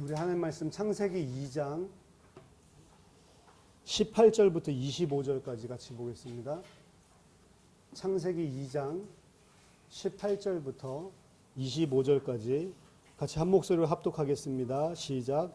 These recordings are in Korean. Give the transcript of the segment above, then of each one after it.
우리 하나님 말씀 창세기 2장 18절부터 25절까지 같이 보겠습니다. 창세기 2장 18절부터 25절까지 같이 한 목소리로 합독하겠습니다. 시작.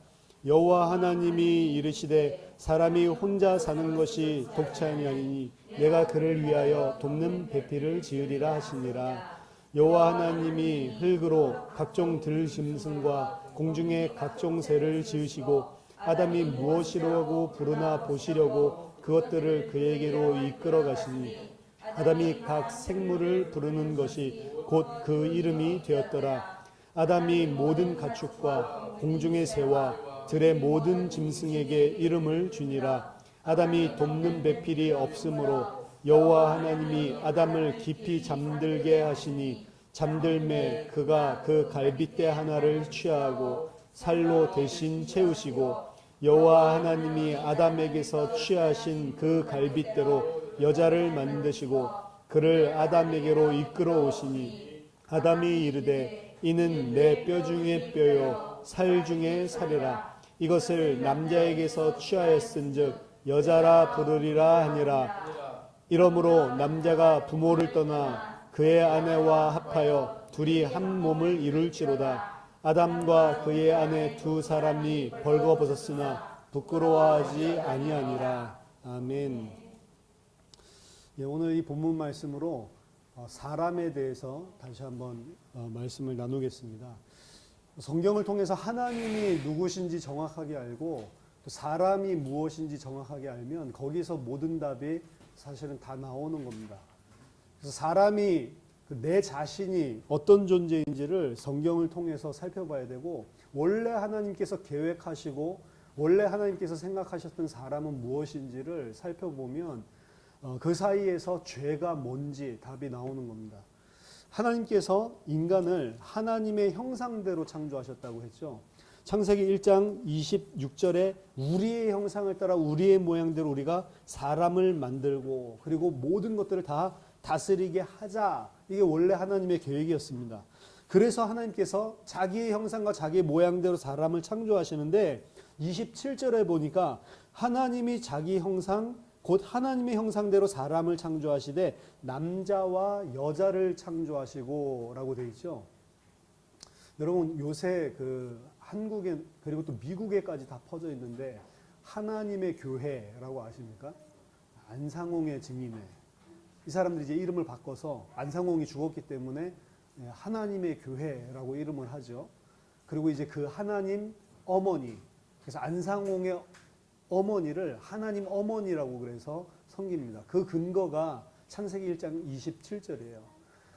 여호와 하나님이 이르시되 사람이 혼자 사는 것이 독찬이 아니니 내가 그를 위하여 돕는 배필을 지으리라 하시니라. 여호와 하나님이 흙으로 각종 들짐승과 공중의 각종 새를 지으시고 아담이 무엇이라고 부르나 보시려고 그것들을 그에게로 이끌어 가시니 아담이 각 생물을 부르는 것이 곧 그 이름이 되었더라. 아담이 모든 가축과 공중의 새와 들의 모든 짐승에게 이름을 주니라. 아담이 돕는 배필이 없으므로 여호와 하나님이 아담을 깊이 잠들게 하시니 잠들매 그가 그 갈빗대 하나를 취하고 살로 대신 채우시고 여호와 하나님이 아담에게서 취하신 그 갈빗대로 여자를 만드시고 그를 아담에게로 이끌어 오시니 아담이 이르되 이는 내 뼈 중에 뼈요 살 중에 살이라. 이것을 남자에게서 취하였은즉 여자라 부르리라 하니라. 이러므로 남자가 부모를 떠나 그의 아내와 합하여 둘이 한 몸을 이룰지로다. 아담과 그의 아내 두 사람이 벌거벗었으나 부끄러워하지 아니하니라. 아멘. 오늘 이 본문 말씀으로 사람에 대해서 다시 한번 말씀을 나누겠습니다. 성경을 통해서 하나님이 누구신지 정확하게 알고 또 사람이 무엇인지 정확하게 알면 거기서 모든 답이 사실은 다 나오는 겁니다. 그래서 사람이 내 자신이 어떤 존재인지를 성경을 통해서 살펴봐야 되고 원래 하나님께서 계획하시고 원래 하나님께서 생각하셨던 사람은 무엇인지를 살펴보면 그 사이에서 죄가 뭔지 답이 나오는 겁니다. 하나님께서 인간을 하나님의 형상대로 창조하셨다고 했죠. 창세기 1장 26절에 우리의 형상을 따라 우리의 모양대로 우리가 사람을 만들고 그리고 모든 것들을 다 다스리게 하자. 이게 원래 하나님의 계획이었습니다. 그래서 하나님께서 자기의 형상과 자기의 모양대로 사람을 창조하시는데 27절에 보니까 하나님이 자기 형상 곧 하나님의 형상대로 사람을 창조하시되 남자와 여자를 창조하시고 라고 되어 있죠. 여러분 요새 한국에 그리고 또 미국에까지 다 퍼져 있는데 하나님의 교회라고 아십니까? 안상홍의 증인회. 이 사람들이 이제 이름을 바꿔서 안상홍이 죽었기 때문에 하나님의 교회라고 이름을 하죠. 그리고 이제 그 하나님 어머니, 그래서 안상홍의 어머니를 하나님 어머니라고 그래서 섬깁니다. 그 근거가 창세기 1장 27절이에요.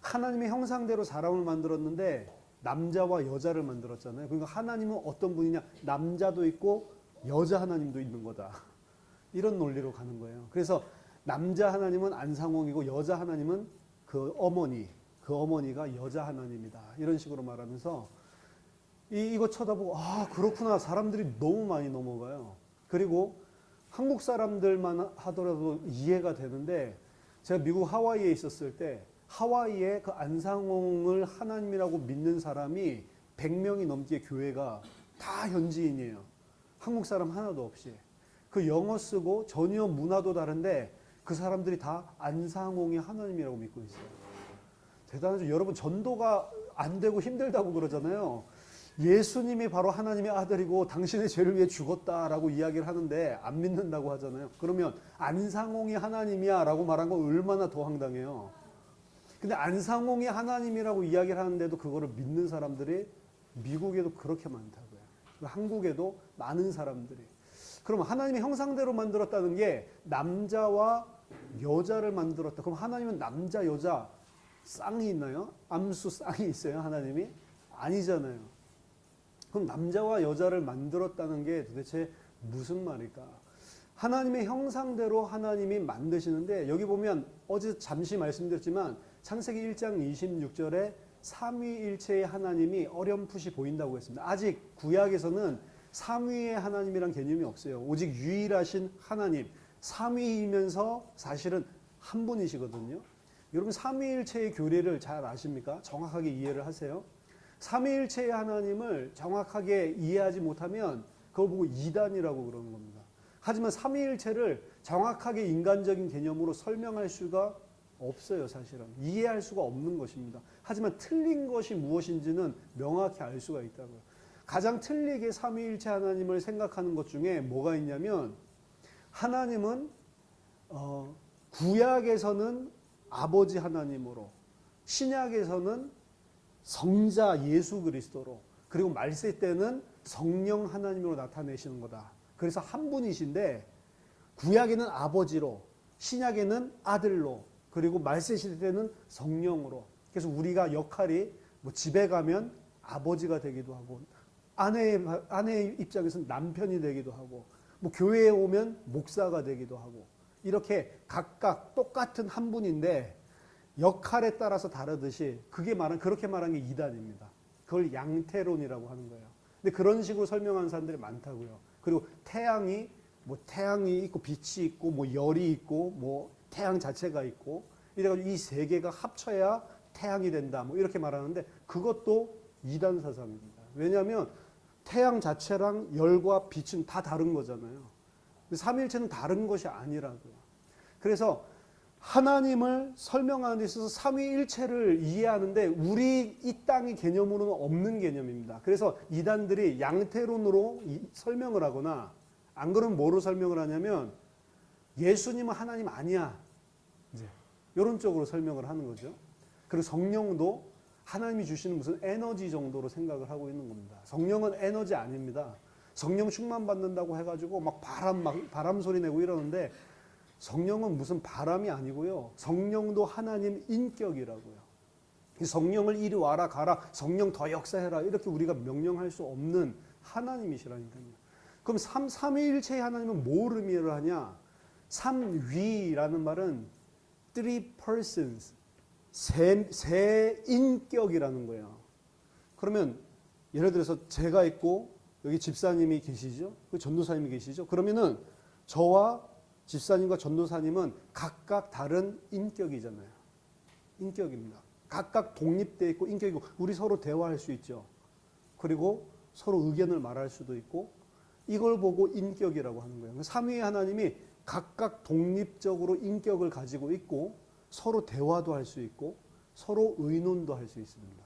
하나님의 형상대로 사람을 만들었는데 남자와 여자를 만들었잖아요. 그러니까 하나님은 어떤 분이냐? 남자도 있고 여자 하나님도 있는 거다. 이런 논리로 가는 거예요. 그래서 남자 하나님은 안상홍이고 여자 하나님은 그 어머니가 여자 하나님이다. 이런 식으로 말하면서 이거 쳐다보고 그렇구나. 사람들이 너무 많이 넘어가요. 그리고 한국 사람들만 하더라도 이해가 되는데 제가 미국 하와이에 있었을 때 하와이에 그 안상홍을 하나님이라고 믿는 사람이 100명이 넘게 교회가 다 현지인이에요. 한국 사람 하나도 없이. 그 영어 쓰고 전혀 문화도 다른데 그 사람들이 다 안상홍이 하나님이라고 믿고 있어요. 대단하죠. 여러분 전도가 안 되고 힘들다고 그러잖아요. 예수님이 바로 하나님의 아들이고 당신의 죄를 위해 죽었다라고 이야기를 하는데 안 믿는다고 하잖아요. 그러면 안상홍이 하나님이야 라고 말한 거 얼마나 더 황당해요. 근데 안상홍이 하나님이라고 이야기를 하는데도 그거를 믿는 사람들이 미국에도 그렇게 많다고요. 한국에도 많은 사람들이. 그럼 하나님의 형상대로 만들었다는 게 남자와 여자를 만들었다. 그럼 하나님은 남자, 여자 쌍이 있나요? 암수 쌍이 있어요, 하나님이? 아니잖아요. 그럼 남자와 여자를 만들었다는 게 도대체 무슨 말일까? 하나님의 형상대로 하나님이 만드시는데 여기 보면 어제 잠시 말씀드렸지만 창세기 1장 26절에 삼위일체의 하나님이 어렴풋이 보인다고 했습니다. 아직 구약에서는 삼위의 하나님이란 개념이 없어요. 오직 유일하신 하나님, 삼위이면서 사실은 한 분이시거든요. 여러분 삼위일체의 교리를 잘 아십니까? 정확하게 이해를 하세요. 삼위일체의 하나님을 정확하게 이해하지 못하면 그걸 보고 이단이라고 그러는 겁니다. 하지만 삼위일체를 정확하게 인간적인 개념으로 설명할 수가 없어요. 사실은 이해할 수가 없는 것입니다. 하지만 틀린 것이 무엇인지는 명확히 알 수가 있다고요. 가장 틀리게 삼위일체 하나님을 생각하는 것 중에 뭐가 있냐면, 하나님은 구약에서는 아버지 하나님으로, 신약에서는 성자 예수 그리스도로, 그리고 말세 때는 성령 하나님으로 나타내시는 거다. 그래서 한 분이신데, 구약에는 아버지로, 신약에는 아들로, 그리고 말세 시대 때는 성령으로. 그래서 우리가 역할이 뭐 집에 가면 아버지가 되기도 하고, 아내의 입장에서는 남편이 되기도 하고, 뭐 교회에 오면 목사가 되기도 하고, 이렇게 각각 똑같은 한 분인데 역할에 따라서 다르듯이, 그렇게 말한 게 이단입니다. 그걸 양태론이라고 하는 거예요. 근데 그런 식으로 설명하는 사람들이 많다고요. 그리고 태양이 있고 빛이 있고 뭐 열이 있고 뭐 태양 자체가 있고, 이래가지고 이 세 개가 합쳐야 태양이 된다, 뭐 이렇게 말하는데, 그것도 이단 사상입니다. 왜냐하면 태양 자체랑 열과 빛은 다 다른 거잖아요. 삼위일체는 다른 것이 아니라고요. 그래서 하나님을 설명하는 데 있어서 삼위일체를 이해하는데 우리 이 땅의 개념으로는 없는 개념입니다. 그래서 이단들이 양태론으로 설명을 하거나, 안 그러면 뭐로 설명을 하냐면 예수님은 하나님 아니야, 이제 이런 쪽으로 설명을 하는 거죠. 그리고 성령도 하나님이 주시는 무슨 에너지 정도로 생각을 하고 있는 겁니다. 성령은 에너지 아닙니다. 성령 충만 받는다고 해가지고 막 바람 소리 내고 이러는데, 성령은 무슨 바람이 아니고요. 성령도 하나님 인격이라고요. 성령을 이리 와라 가라, 성령 더 역사해라, 이렇게 우리가 명령할 수 없는 하나님이시라니까요. 그럼 삼위일체의 하나님은 뭘 의미를 하냐? 삼위라는 말은 three persons, 세 인격이라는 거예요. 그러면 예를 들어서 제가 있고 여기 집사님이 계시죠? 전도사님이 계시죠? 그러면은 저와 집사님과 전도사님은 각각 다른 인격이잖아요. 인격입니다. 각각 독립되어 있고 인격이고, 우리 서로 대화할 수 있죠. 그리고 서로 의견을 말할 수도 있고, 이걸 보고 인격이라고 하는 거예요. 삼위의 하나님이 각각 독립적으로 인격을 가지고 있고, 서로 대화도 할 수 있고, 서로 의논도 할 수 있습니다.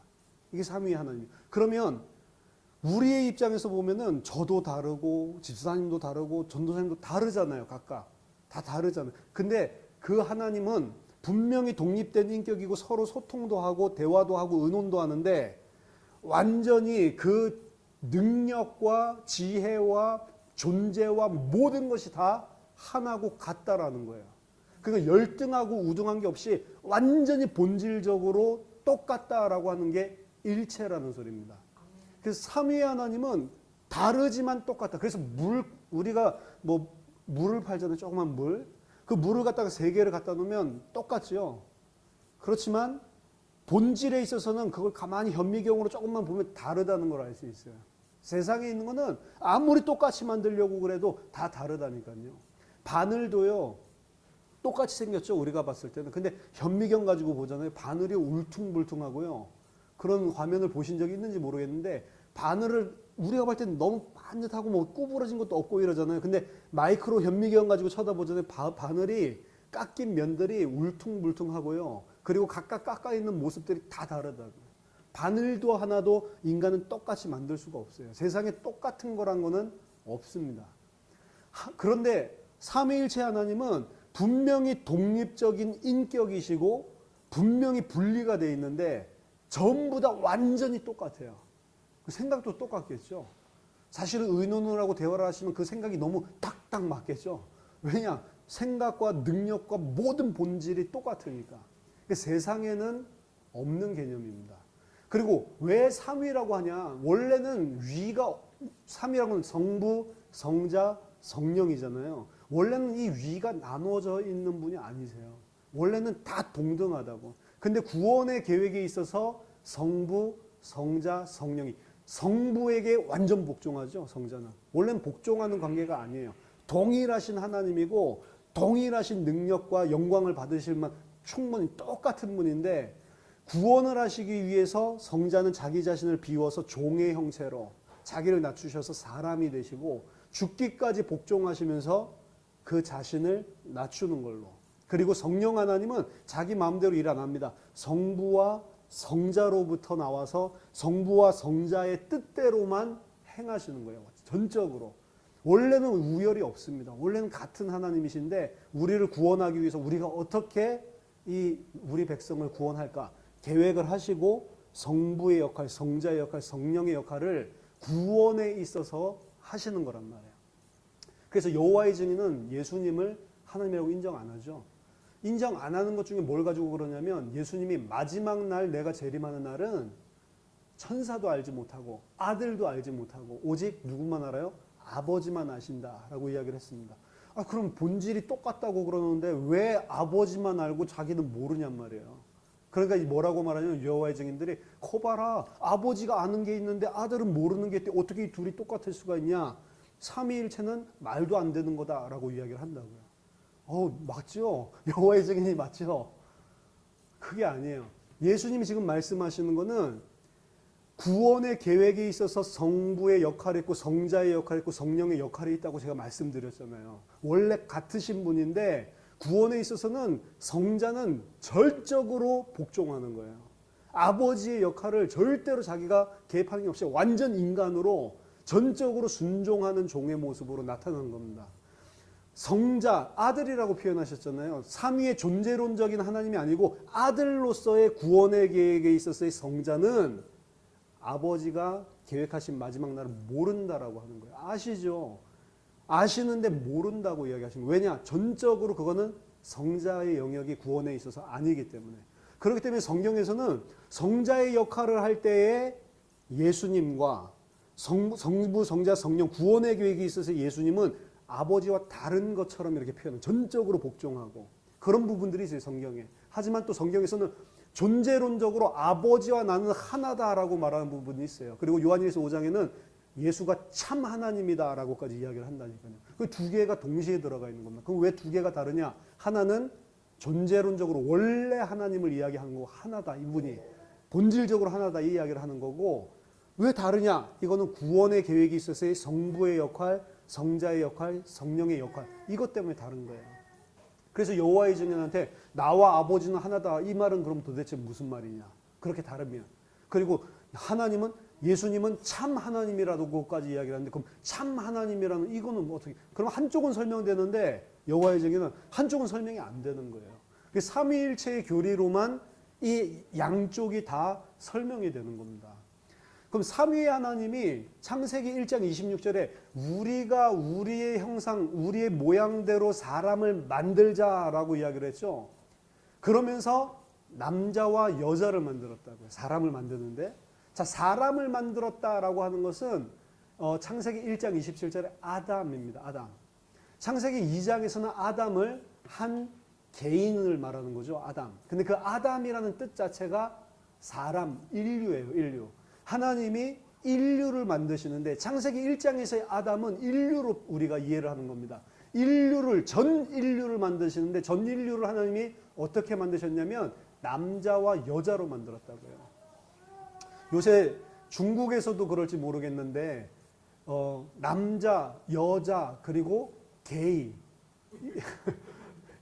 이게 삼위의 하나님. 그러면 우리의 입장에서 보면은 저도 다르고 집사님도 다르고 전도사님도 다르잖아요. 각각 다 다르잖아요. 근데 그 하나님은 분명히 독립된 인격이고 서로 소통도 하고 대화도 하고 의논도 하는데, 완전히 그 능력과 지혜와 존재와 모든 것이 다 하나고 같다라는 거예요. 그러니까 열등하고 우등한 게 없이 완전히 본질적으로 똑같다라고 하는 게 일체라는 소리입니다. 그래서 삼위의 하나님은 다르지만 똑같다. 그래서 우리가 뭐 물을 팔잖아요. 조그만 물. 그 물을 갖다가 세 개를 갖다 놓으면 똑같죠. 그렇지만 본질에 있어서는 그걸 가만히 현미경으로 조금만 보면 다르다는 걸 알 수 있어요. 세상에 있는 거는 아무리 똑같이 만들려고 그래도 다 다르다니까요. 바늘도요, 똑같이 생겼죠, 우리가 봤을 때는. 근데 현미경 가지고 보잖아요. 바늘이 울퉁불퉁하고요. 그런 화면을 보신 적이 있는지 모르겠는데, 바늘을 우리가 볼 때는 너무 반듯하고 뭐 구부러진 것도 없고 이러잖아요. 근데 마이크로 현미경 가지고 쳐다보잖아요. 바늘이 깎인 면들이 울퉁불퉁하고요. 그리고 각각 깎아 있는 모습들이 다 다르다고요. 바늘도 하나도 인간은 똑같이 만들 수가 없어요. 세상에 똑같은 거란 거는 없습니다. 그런데 삼위일체 하나님은 분명히 독립적인 인격이시고 분명히 분리가 돼 있는데 전부 다 완전히 똑같아요. 그 생각도 똑같겠죠. 사실은 의논을 하고 대화를 하시면 그 생각이 너무 딱딱 맞겠죠. 왜냐? 생각과 능력과 모든 본질이 똑같으니까. 세상에는 없는 개념입니다. 그리고 왜 삼위라고 하냐? 원래는 삼위라고는 성부, 성자, 성령이잖아요. 원래는 이 위가 나누어져 있는 분이 아니세요. 원래는 다 동등하다고. 근데 구원의 계획에 있어서 성부, 성자, 성령이 성부에게 완전 복종하죠. 성자는 원래는 복종하는 관계가 아니에요. 동일하신 하나님이고 동일하신 능력과 영광을 받으실 만 충분히 똑같은 분인데, 구원을 하시기 위해서 성자는 자기 자신을 비워서 종의 형체로 자기를 낮추셔서 사람이 되시고 죽기까지 복종하시면서 그 자신을 낮추는 걸로. 그리고 성령 하나님은 자기 마음대로 일 안 합니다. 성부와 성자로부터 나와서 성부와 성자의 뜻대로만 행하시는 거예요. 전적으로. 원래는 우열이 없습니다. 원래는 같은 하나님이신데 우리를 구원하기 위해서 우리가 어떻게 우리 백성을 구원할까 계획을 하시고 성부의 역할, 성자의 역할, 성령의 역할을 구원에 있어서 하시는 거란 말이에요. 그래서 여호와의 증인은 예수님을 하나님이라고 인정 안 하죠. 인정 안 하는 것 중에 뭘 가지고 그러냐면 예수님이 마지막 날 내가 재림하는 날은 천사도 알지 못하고 아들도 알지 못하고 오직 누구만 알아요? 아버지만 아신다라고 이야기를 했습니다. 그럼 본질이 똑같다고 그러는데 왜 아버지만 알고 자기는 모르냔 말이에요. 그러니까 뭐라고 말하냐면 여호와의 증인들이 거봐라, 아버지가 아는 게 있는데 아들은 모르는 게 있대. 어떻게 이 둘이 똑같을 수가 있냐? 삼위일체는 말도 안 되는 거다라고 이야기를 한다고요. 맞죠? 여호와의 증인이 맞죠? 그게 아니에요. 예수님이 지금 말씀하시는 거는 구원의 계획에 있어서 성부의 역할이 있고 성자의 역할이 있고 성령의 역할이 있다고 제가 말씀드렸잖아요. 원래 같으신 분인데 구원에 있어서는 성자는 절적으로 복종하는 거예요. 아버지의 역할을 절대로 자기가 개입하는 게 없이 완전 인간으로 전적으로 순종하는 종의 모습으로 나타나는 겁니다. 성자, 아들이라고 표현하셨잖아요. 삼위의 존재론적인 하나님이 아니고 아들로서의 구원의 계획에 있어서의 성자는 아버지가 계획하신 마지막 날을 모른다라고 하는 거예요. 아시죠? 아시는데 모른다고 이야기하신 거예요. 왜냐? 전적으로 그거는 성자의 영역이 구원에 있어서 아니기 때문에. 그렇기 때문에 성경에서는 성자의 역할을 할 때에 예수님과 성부, 성자, 성령 구원의 계획이 있어서 예수님은 아버지와 다른 것처럼 이렇게 표현해요. 전적으로 복종하고 그런 부분들이 있어요, 성경에. 하지만 또 성경에서는 존재론적으로 아버지와 나는 하나다라고 말하는 부분이 있어요. 그리고 요한일서 5장에는 예수가 참 하나님이다라고까지 이야기를 한다니까요. 그 두 개가 동시에 들어가 있는 겁니다. 그럼 왜 두 개가 다르냐? 하나는 존재론적으로 원래 하나님을 이야기하는 거고 하나다, 이분이 본질적으로 하나다 이 이야기를 하는 거고, 왜 다르냐? 이거는 구원의 계획이 있어서의 성부의 역할, 성자의 역할, 성령의 역할, 이것 때문에 다른 거예요. 그래서 여호와의 증인한테 나와 아버지는 하나다, 이 말은 그럼 도대체 무슨 말이냐? 그렇게 다르면. 그리고 하나님은, 예수님은 참 하나님이라고까지 이야기를 하는데, 그럼 참 하나님이라는 이거는 뭐 어떻게? 그럼 한쪽은 설명되는데 여호와의 증인은 한쪽은 설명이 안 되는 거예요. 삼위일체의 교리로만 이 양쪽이 다 설명이 되는 겁니다. 그럼 삼위의 하나님이 창세기 1장 26절에 우리가 우리의 형상, 우리의 모양대로 사람을 만들자라고 이야기를 했죠. 그러면서 남자와 여자를 만들었다고요. 사람을 만드는데, 자, 사람을 만들었다라고 하는 것은 창세기 1장 27절에 아담입니다. 아담. 창세기 2장에서는 아담을 한 개인을 말하는 거죠. 아담. 근데 그 아담이라는 뜻 자체가 사람, 인류예요. 인류. 하나님이 인류를 만드시는데 창세기 1장에서의 아담은 인류로 우리가 이해를 하는 겁니다. 인류를, 전 인류를 만드시는데 전 인류를 하나님이 어떻게 만드셨냐면 남자와 여자로 만들었다고요. 요새 중국에서도 그럴지 모르겠는데 남자, 여자, 그리고 게이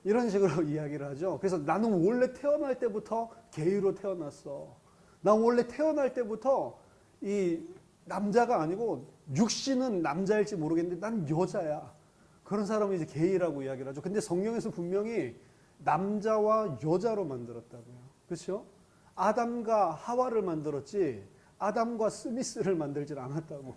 이런 식으로 이야기를 하죠. 그래서 나는 원래 태어날 때부터 게이로 태어났어. 나 원래 태어날 때부터 이 남자가 아니고 육신은 남자일지 모르겠는데 난 여자야. 그런 사람을 이제 게이라고 이야기를 하죠. 근데 성경에서 분명히 남자와 여자로 만들었다고요. 그렇죠? 아담과 하와를 만들었지 아담과 스미스를 만들질 않았다고.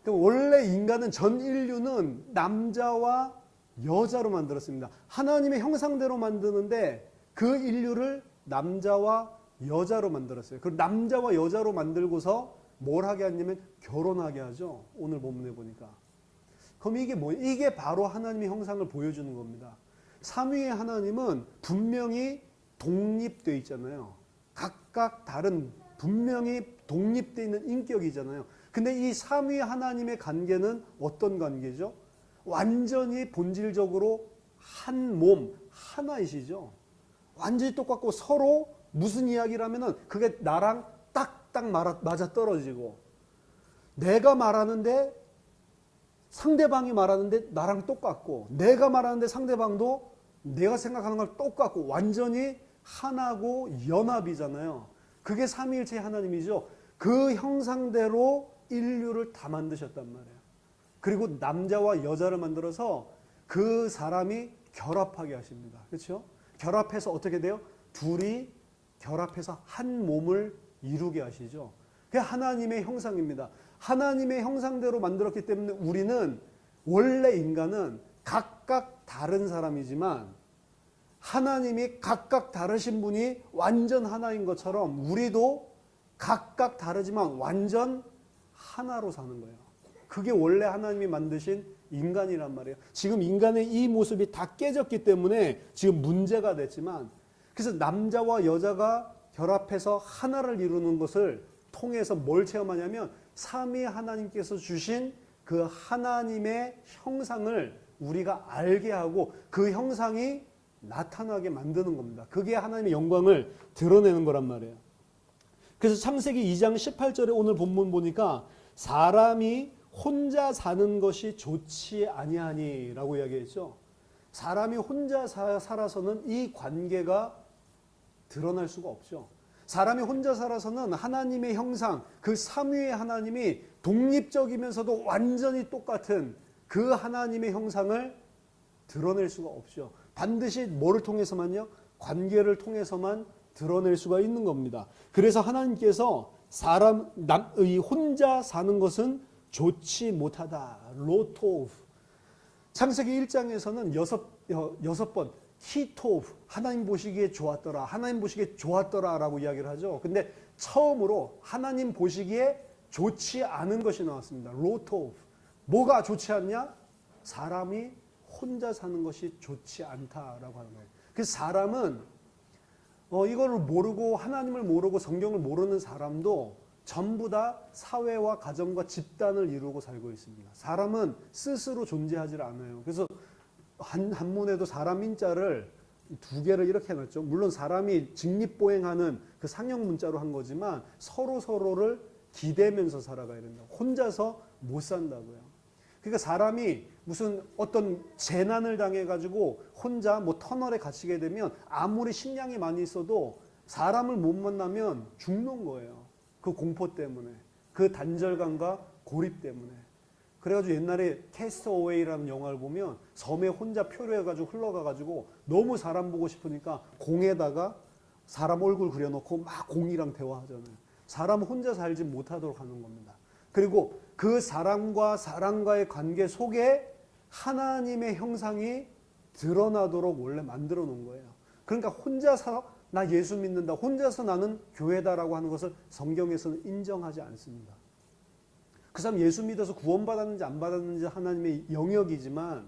그러니까 원래 인간은, 전 인류는 남자와 여자로 만들었습니다. 하나님의 형상대로 만드는데 그 인류를 남자와 여자로 만들었어요. 그 남자와 여자로 만들고서 뭘 하게 하냐면 결혼하게 하죠. 오늘 본문에 보니까. 그럼 이게 뭐예요? 이게 바로 하나님의 형상을 보여주는 겁니다. 삼위의 하나님은 분명히 독립되어 있잖아요. 각각 다른 분명히 독립되어 있는 인격이잖아요. 근데 이 삼위 하나님의 관계는 어떤 관계죠? 완전히 본질적으로 한 몸, 하나이시죠. 완전히 똑같고 서로 무슨 이야기라면은 그게 나랑 딱딱 맞아 떨어지고, 내가 말하는데 상대방이 말하는데 나랑 똑같고, 내가 말하는데 상대방도 내가 생각하는 걸 똑같고, 완전히 하나고 연합이잖아요. 그게 삼위일체 하나님이죠. 그 형상대로 인류를 다 만드셨단 말이에요. 그리고 남자와 여자를 만들어서 그 사람이 결합하게 하십니다. 그렇죠? 결합해서 어떻게 돼요? 둘이 결합해서 한 몸을 이루게 하시죠. 그게 하나님의 형상입니다. 하나님의 형상대로 만들었기 때문에 우리는, 원래 인간은 각각 다른 사람이지만 하나님이 각각 다르신 분이 완전 하나인 것처럼 우리도 각각 다르지만 완전 하나로 사는 거예요. 그게 원래 하나님이 만드신 인간이란 말이에요. 지금 인간의 이 모습이 다 깨졌기 때문에 지금 문제가 됐지만, 그래서 남자와 여자가 결합해서 하나를 이루는 것을 통해서 뭘 체험하냐면 삼위 하나님께서 주신 그 하나님의 형상을 우리가 알게 하고 그 형상이 나타나게 만드는 겁니다. 그게 하나님의 영광을 드러내는 거란 말이에요. 그래서 창세기 2장 18절에 오늘 본문 보니까 사람이 혼자 사는 것이 좋지 아니하니라고 이야기했죠. 사람이 혼자 살아서는 이 관계가 드러날 수가 없죠. 사람이 혼자 살아서는 하나님의 형상, 그 삼위의 하나님이 독립적이면서도 완전히 똑같은 그 하나님의 형상을 드러낼 수가 없죠. 반드시 뭐를 통해서만요? 관계를 통해서만 드러낼 수가 있는 겁니다. 그래서 하나님께서 이 혼자 사는 것은 좋지 못하다. 로토브. 창세기 1장에서는 여섯 번 히토브, 하나님 보시기에 좋았더라, 하나님 보시기에 좋았더라 라고 이야기를 하죠. 근데 처음으로 하나님 보시기에 좋지 않은 것이 나왔습니다. 로토브. 뭐가 좋지 않냐? 사람이 혼자 사는 것이 좋지 않다라고 하는 거예요. 그래서 사람은 이거를 모르고, 하나님을 모르고 성경을 모르는 사람도 전부 다 사회와 가정과 집단을 이루고 살고 있습니다. 사람은 스스로 존재하지 않아요. 그래서 한문에도 사람 인자를 두 개를 이렇게 해놨죠. 물론 사람이 직립보행하는 그 상형 문자로 한 거지만 서로를 기대면서 살아가야 된다. 혼자서 못 산다고요. 그러니까 사람이 무슨 어떤 재난을 당해가지고 혼자 뭐 터널에 갇히게 되면 아무리 식량이 많이 있어도 사람을 못 만나면 죽는 거예요. 그 공포 때문에, 그 단절감과 고립 때문에. 그래가지고 옛날에 캐스트어웨이라는 영화를 보면 섬에 혼자 표류해가지고 흘러가가지고 너무 사람 보고 싶으니까 공에다가 사람 얼굴 그려놓고 막 공이랑 대화하잖아요. 사람은 혼자 살지 못하도록 하는 겁니다. 그리고 그 사람과 사람과의 관계 속에 하나님의 형상이 드러나도록 원래 만들어 놓은 거예요. 그러니까 혼자서 나 예수 믿는다, 혼자서 나는 교회다라고 하는 것을 성경에서는 인정하지 않습니다. 그 사람 예수 믿어서 구원받았는지 안 받았는지 하나님의 영역이지만,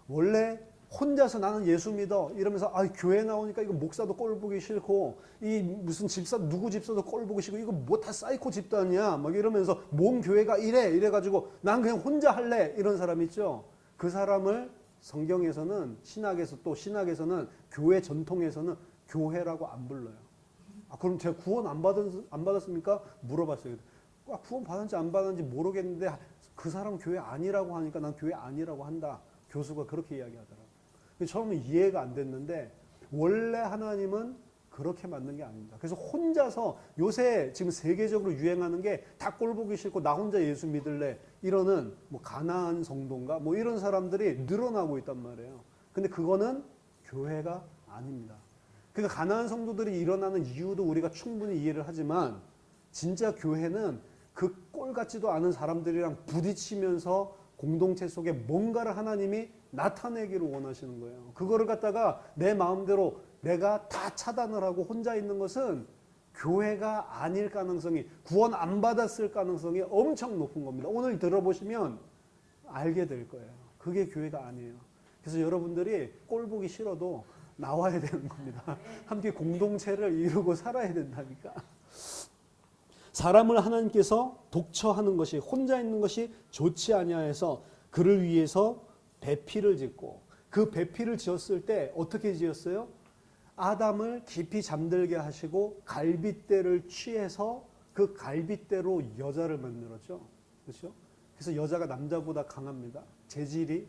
원래 혼자서 나는 예수 믿어 이러면서 교회 나오니까 이거 목사도 꼴 보기 싫고, 이 무슨 집사 누구 집사도 꼴 보기 싫고, 이거 뭐 다 사이코 집단이야 막 이러면서 몸 교회가 이래가지고 난 그냥 혼자 할래 이런 사람 있죠. 그 사람을 성경에서는, 신학에서는 교회 전통에서는 교회라고 안 불러요. 그럼 제가 구원 안 받았습니까? 물어봤어요. 구원 받았는지 안 받았는지 모르겠는데 그 사람 교회 아니라고 하니까 난 교회 아니라고 한다. 교수가 그렇게 이야기하더라고요. 처음에 이해가 안 됐는데 원래 하나님은 그렇게 만든 게 아닙니다. 그래서 혼자서, 요새 지금 세계적으로 유행하는 게 다 꼴보기 싫고 나 혼자 예수 믿을래 이러는 뭐 가나안 성도인가 뭐 이런 사람들이 늘어나고 있단 말이에요. 근데 그거는 교회가 아닙니다. 그러니까 가나안 성도들이 일어나는 이유도 우리가 충분히 이해를 하지만, 진짜 교회는 그 꼴 같지도 않은 사람들이랑 부딪히면서 공동체 속에 뭔가를 하나님이 나타내기를 원하시는 거예요. 그거를 갖다가 내 마음대로 내가 다 차단을 하고 혼자 있는 것은 교회가 아닐 가능성이, 구원 안 받았을 가능성이 엄청 높은 겁니다. 오늘 들어보시면 알게 될 거예요. 그게 교회가 아니에요. 그래서 여러분들이 꼴 보기 싫어도 나와야 되는 겁니다. 함께 공동체를 이루고 살아야 된다니까. 사람을 하나님께서 독처하는 것이, 혼자 있는 것이 좋지 아니하여서 그를 위해서 배필을 짓고, 그 배필을 지었을 때 어떻게 지었어요? 아담을 깊이 잠들게 하시고 갈빗대를 취해서 그 갈빗대로 여자를 만들었죠. 그렇죠? 그래서 여자가 남자보다 강합니다. 재질이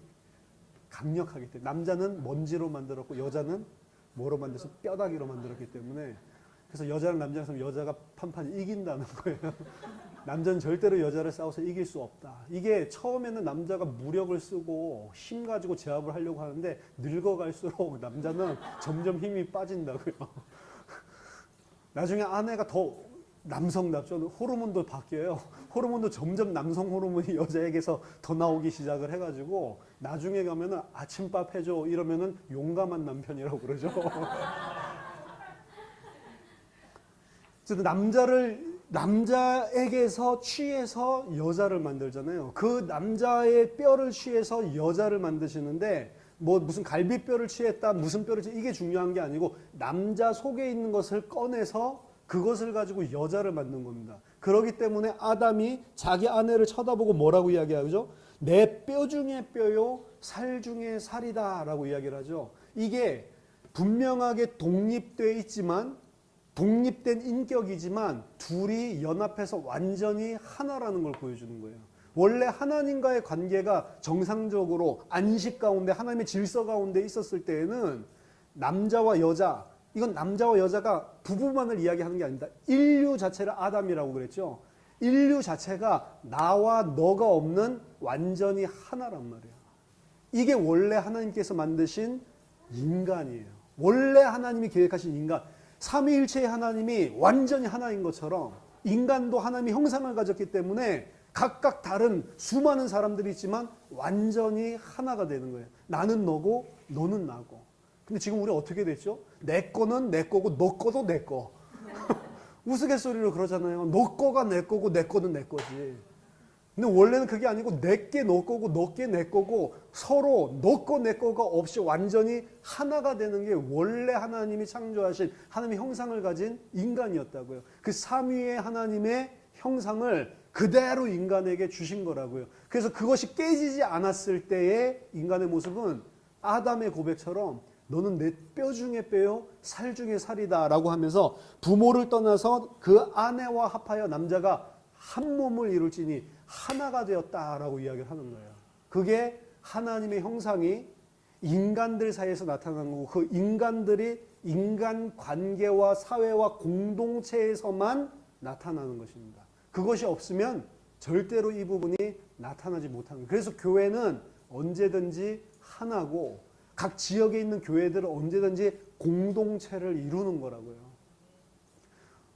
강력하기 때문에. 남자는 먼지로 만들었고 여자는 뭐로 만들어서 뼈다귀로 만들었기 때문에, 그래서 여자랑 남자랑 싸우면 여자가 판판 이긴다는 거예요. 남자는 절대로 여자를 싸워서 이길 수 없다. 이게 처음에는 남자가 무력을 쓰고 힘 가지고 제압을 하려고 하는데 늙어갈수록 남자는 점점 힘이 빠진다고요. 나중에 아내가 더 남성답죠. 호르몬도 바뀌어요. 호르몬도 점점 남성 호르몬이 여자에게서 더 나오기 시작을 해가지고 나중에 가면은 아침밥 해줘 이러면은 용감한 남편이라고 그러죠. 남자에게서 취해서 여자를 만들잖아요. 그 남자의 뼈를 취해서 여자를 만드시는데 뭐 무슨 갈비뼈를 취했다, 무슨 뼈를 취했다, 이게 중요한 게 아니고 남자 속에 있는 것을 꺼내서 그것을 가지고 여자를 만든 겁니다. 그렇기 때문에 아담이 자기 아내를 쳐다보고 뭐라고 이야기하죠? 내 뼈 중에 뼈요, 살 중에 살이다 라고 이야기를 하죠. 이게 분명하게 독립되어 있지만, 독립된 인격이지만 둘이 연합해서 완전히 하나라는 걸 보여주는 거예요. 원래 하나님과의 관계가 정상적으로 안식 가운데 하나님의 질서 가운데 있었을 때에는 남자와 여자, 이건 남자와 여자가 부부만을 이야기하는 게 아닙니다. 인류 자체를 아담이라고 그랬죠. 인류 자체가 나와 너가 없는 완전히 하나란 말이에요. 이게 원래 하나님께서 만드신 인간이에요. 원래 하나님이 계획하신 인간. 삼위일체의 하나님이 완전히 하나인 것처럼 인간도 하나님의 형상을 가졌기 때문에 각각 다른 수많은 사람들이 있지만 완전히 하나가 되는 거예요. 나는 너고 너는 나고. 근데 지금 우리 어떻게 됐죠? 내 거는 내 거고 너 거도 내 거. 우스갯소리로 그러잖아요. 너 거가 내 거고 내 거는 내 거지. 근데 원래는 그게 아니고 내게 너 거고 너게 내 거고 서로 너 거 내 거가 없이 완전히 하나가 되는 게 원래 하나님이 창조하신 하나님의 형상을 가진 인간이었다고요. 그 삼위의 하나님의 형상을 그대로 인간에게 주신 거라고요. 그래서 그것이 깨지지 않았을 때의 인간의 모습은 아담의 고백처럼 너는 내 뼈 중에 뼈요, 살 중에 살이다 라고 하면서 부모를 떠나서 그 아내와 합하여 남자가 한 몸을 이룰지니 하나가 되었다라고 이야기를 하는 거예요. 그게 하나님의 형상이 인간들 사이에서 나타나는 거고 그 인간들이 인간 관계와 사회와 공동체에서만 나타나는 것입니다. 그것이 없으면 절대로 이 부분이 나타나지 못하는 거예요. 그래서 교회는 언제든지 하나고 각 지역에 있는 교회들은 언제든지 공동체를 이루는 거라고요.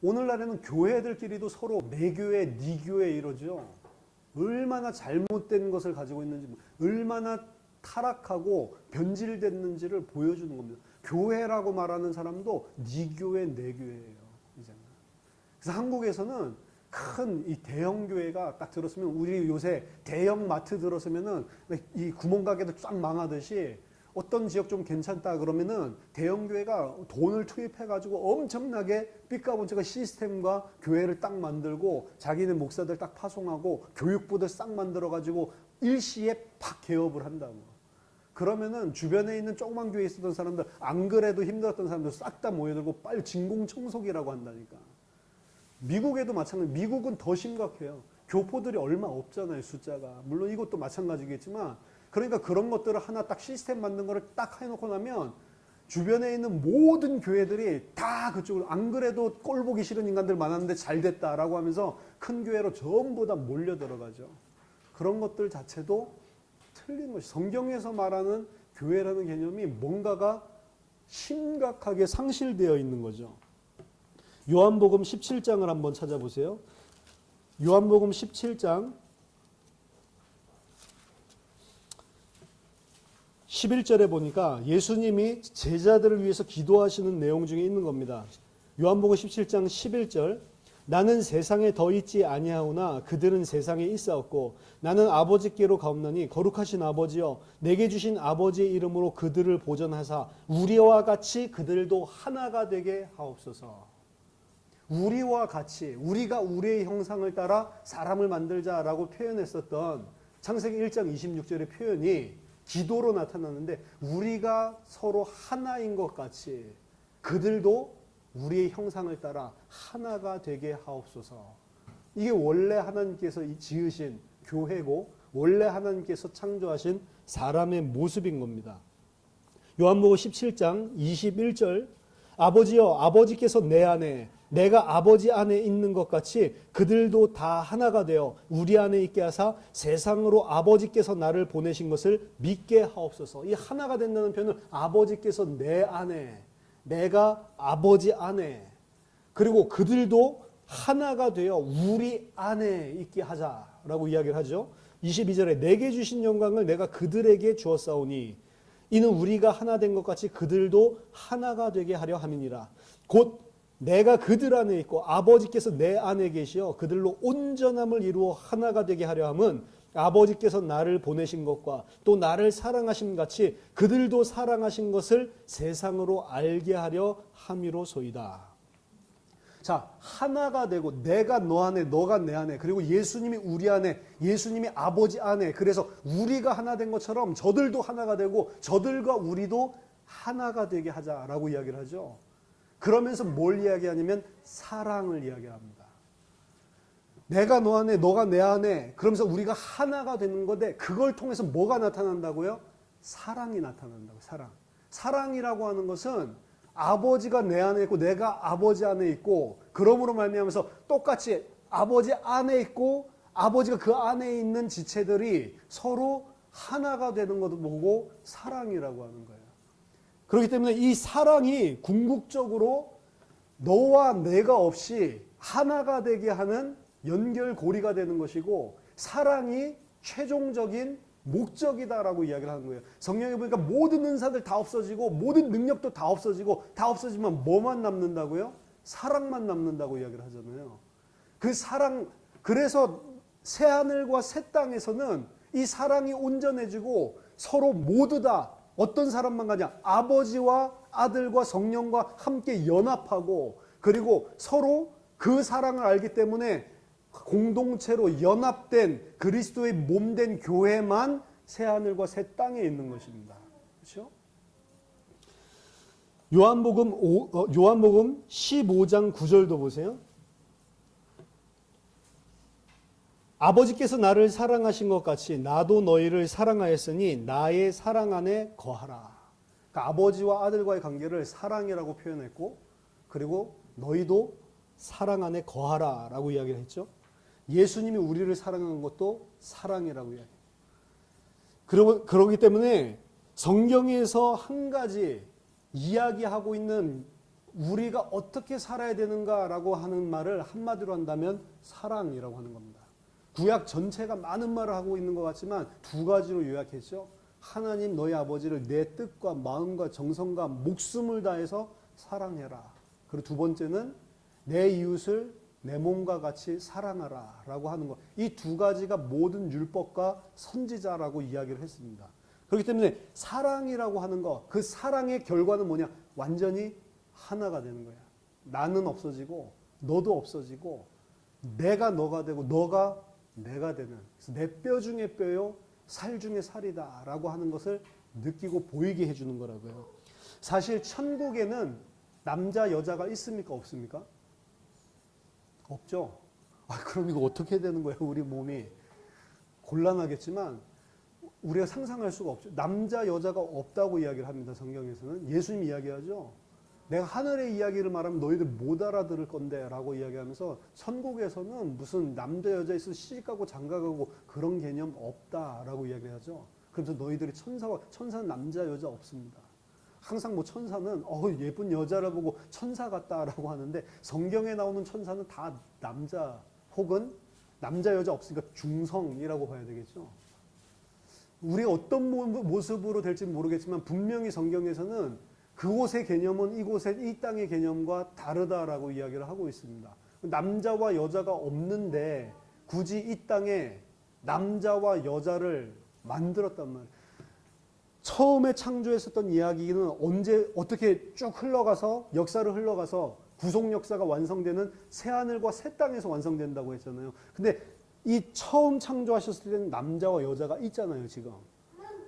오늘날에는 교회들끼리도 서로 내 교회, 네 교회 이러죠. 얼마나 잘못된 것을 가지고 있는지, 얼마나 타락하고 변질됐는지를 보여주는 겁니다. 교회라고 말하는 사람도 네 교회, 내 교회예요. 이제는. 그래서 한국에서는 큰 이 대형 교회가 딱 들었으면 우리 요새 대형 마트 들었으면은 이 구멍가게도 쫙 망하듯이 어떤 지역 좀 괜찮다 그러면은 대형 교회가 돈을 투입해가지고 엄청나게 삐까번쩍한 시스템과 교회를 딱 만들고 자기네 목사들 딱 파송하고 교육부들 싹 만들어가지고 일시에 팍 개업을 한다고. 그러면은 주변에 있는 조그만 교회에 있었던 사람들 안 그래도 힘들었던 사람들 싹 다 모여들고 빨리 진공청소기라고 한다니까. 미국에도 마찬가지. 미국은 더 심각해요. 교포들이 얼마 없잖아요, 숫자가. 물론 이것도 마찬가지겠지만 그러니까 그런 것들을 하나 딱 시스템 만든 거를 딱 해놓고 나면 주변에 있는 모든 교회들이 다 그쪽으로 안 그래도 꼴 보기 싫은 인간들 많았는데 잘 됐다라고 하면서 큰 교회로 전부 다 몰려 들어가죠. 그런 것들 자체도 틀린 것이 성경에서 말하는 교회라는 개념이 뭔가가 심각하게 상실되어 있는 거죠. 요한복음 17장을 한번 찾아보세요. 요한복음 17장 11절에 보니까 예수님이 제자들을 위해서 기도하시는 내용 중에 있는 겁니다. 요한복음 17장 11절 나는 세상에 더 있지 아니하오나 그들은 세상에 있사옵고 나는 아버지께로 가옵나니 거룩하신 아버지여 내게 주신 아버지의 이름으로 그들을 보전하사 우리와 같이 그들도 하나가 되게 하옵소서. 우리와 같이 우리가 우리의 형상을 따라 사람을 만들자라고 표현했었던 창세기 1장 26절의 표현이 기도로 나타나는데 우리가 서로 하나인 것 같이 그들도 우리의 형상을 따라 하나가 되게 하옵소서. 이게 원래 하나님께서 지으신 교회고 원래 하나님께서 창조하신 사람의 모습인 겁니다. 요한복음 17장 21절 아버지여 아버지께서 내 안에 내가 아버지 안에 있는 것 같이 그들도 다 하나가 되어 우리 안에 있게 하사 세상으로 아버지께서 나를 보내신 것을 믿게 하옵소서. 이 하나가 된다는 표현은 아버지께서 내 안에 내가 아버지 안에 그리고 그들도 하나가 되어 우리 안에 있게 하자라고 이야기를 하죠. 22절에 내게 주신 영광을 내가 그들에게 주었사오니 이는 우리가 하나 된 것 같이 그들도 하나가 되게 하려 함이니라. 곧 내가 그들 안에 있고 아버지께서 내 안에 계시어 그들로 온전함을 이루어 하나가 되게 하려 함은 아버지께서 나를 보내신 것과 또 나를 사랑하신 같이 그들도 사랑하신 것을 세상으로 알게 하려 함이로소이다. 자, 하나가 되고 내가 너 안에 너가 내 안에 그리고 예수님이 우리 안에 예수님이 아버지 안에 그래서 우리가 하나 된 것처럼 저들도 하나가 되고 저들과 우리도 하나가 되게 하자라고 이야기를 하죠. 그러면서 뭘 이야기하냐면 사랑을 이야기합니다. 내가 너 안에 너가 내 안에 그러면서 우리가 하나가 되는 건데 그걸 통해서 뭐가 나타난다고요? 사랑이 나타난다고. 사랑이라고 하는 것은 아버지가 내 안에 있고 내가 아버지 안에 있고 그러므로 말미암아서 똑같이 아버지 안에 있고 아버지가 그 안에 있는 지체들이 서로 하나가 되는 것을 보고 사랑이라고 하는 거예요. 그렇기 때문에 이 사랑이 궁극적으로 너와 내가 없이 하나가 되게 하는 연결고리가 되는 것이고 사랑이 최종적인 목적이다라고 이야기를 하는 거예요. 성경에 보니까 모든 은사들 다 없어지고 모든 능력도 다 없어지고 다 없어지면 뭐만 남는다고요? 사랑만 남는다고 이야기를 하잖아요. 그 사랑 그래서 새하늘과 새 땅에서는 이 사랑이 온전해지고 서로 모두 다 어떤 사람만 가냐? 아버지와 아들과 성령과 함께 연합하고 그리고 서로 그 사랑을 알기 때문에 공동체로 연합된 그리스도의 몸된 교회만 새하늘과 새 땅에 있는 것입니다. 그렇죠? 요한복음 15장 9절도 보세요. 아버지께서 나를 사랑하신 것 같이 나도 너희를 사랑하였으니 나의 사랑 안에 거하라. 그러니까 아버지와 아들과의 관계를 사랑이라고 표현했고 그리고 너희도 사랑 안에 거하라 라고 이야기를 했죠. 예수님이 우리를 사랑한 것도 사랑이라고 이야기해요. 그러기 때문에 성경에서 한 가지 이야기하고 있는 우리가 어떻게 살아야 되는가라고 하는 말을 한마디로 한다면 사랑이라고 하는 겁니다. 구약 전체가 많은 말을 하고 있는 것 같지만 두 가지로 요약했죠. 하나님 너희 아버지를 내 뜻과 마음과 정성과 목숨을 다해서 사랑해라. 그리고 두 번째는 내 이웃을 내 몸과 같이 사랑하라 라고 하는 것. 이 두 가지가 모든 율법과 선지자라고 이야기를 했습니다. 그렇기 때문에 사랑이라고 하는 것, 그 사랑의 결과는 뭐냐? 완전히 하나가 되는 거야. 나는 없어지고 너도 없어지고 내가 너가 되고 너가 내가 되는. 그래서 내 뼈 중에 뼈요 살 중에 살이다 라고 하는 것을 느끼고 보이게 해주는 거라고요. 사실 천국에는 남자 여자가 있습니까 없습니까? 없죠. 그럼 이거 어떻게 되는 거예요? 우리 몸이 곤란하겠지만 우리가 상상할 수가 없죠. 남자 여자가 없다고 이야기를 합니다. 성경에서는 예수님 이야기하죠. 내가 하늘의 이야기를 말하면 너희들 못 알아들을 건데 라고 이야기하면서 천국에서는 무슨 남자 여자 있어 시집가고 장가가고 그런 개념 없다라고 이야기하죠. 그래서 너희들이 천사는 남자 여자 없습니다. 항상 뭐 천사는 예쁜 여자를 보고 천사 같다라고 하는데 성경에 나오는 천사는 다 남자 혹은 남자 여자 없으니까 중성이라고 봐야 되겠죠. 우리가 어떤 모습으로 될지 모르겠지만 분명히 성경에서는 그곳의 개념은 이 땅의 개념과 다르다라고 이야기를 하고 있습니다. 남자와 여자가 없는데 굳이 이 땅에 남자와 여자를 만들었단 말이에요. 처음에 창조했었던 이야기는 어떻게 쭉 흘러가서 역사를 흘러가서 구속 역사가 완성되는 새하늘과 새 땅에서 완성된다고 했잖아요. 근데 이 처음 창조하셨을 때는 남자와 여자가 있잖아요, 지금.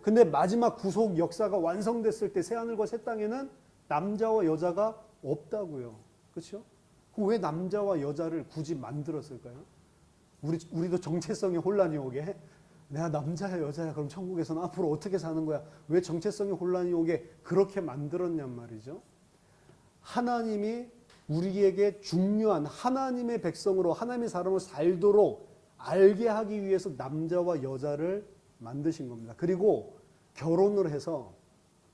근데 마지막 구속 역사가 완성됐을 때 새하늘과 새 땅에는 남자와 여자가 없다고요. 그렇죠? 왜 남자와 여자를 굳이 만들었을까요? 우리도 정체성에 혼란이 오게, 내가 남자야 여자야 그럼 천국에서는 앞으로 어떻게 사는 거야? 왜 정체성에 혼란이 오게 그렇게 만들었냔 말이죠. 하나님이 우리에게 중요한 하나님의 백성으로 하나님의 사람으로 살도록 알게 하기 위해서 남자와 여자를 만드신 겁니다. 그리고 결혼을 해서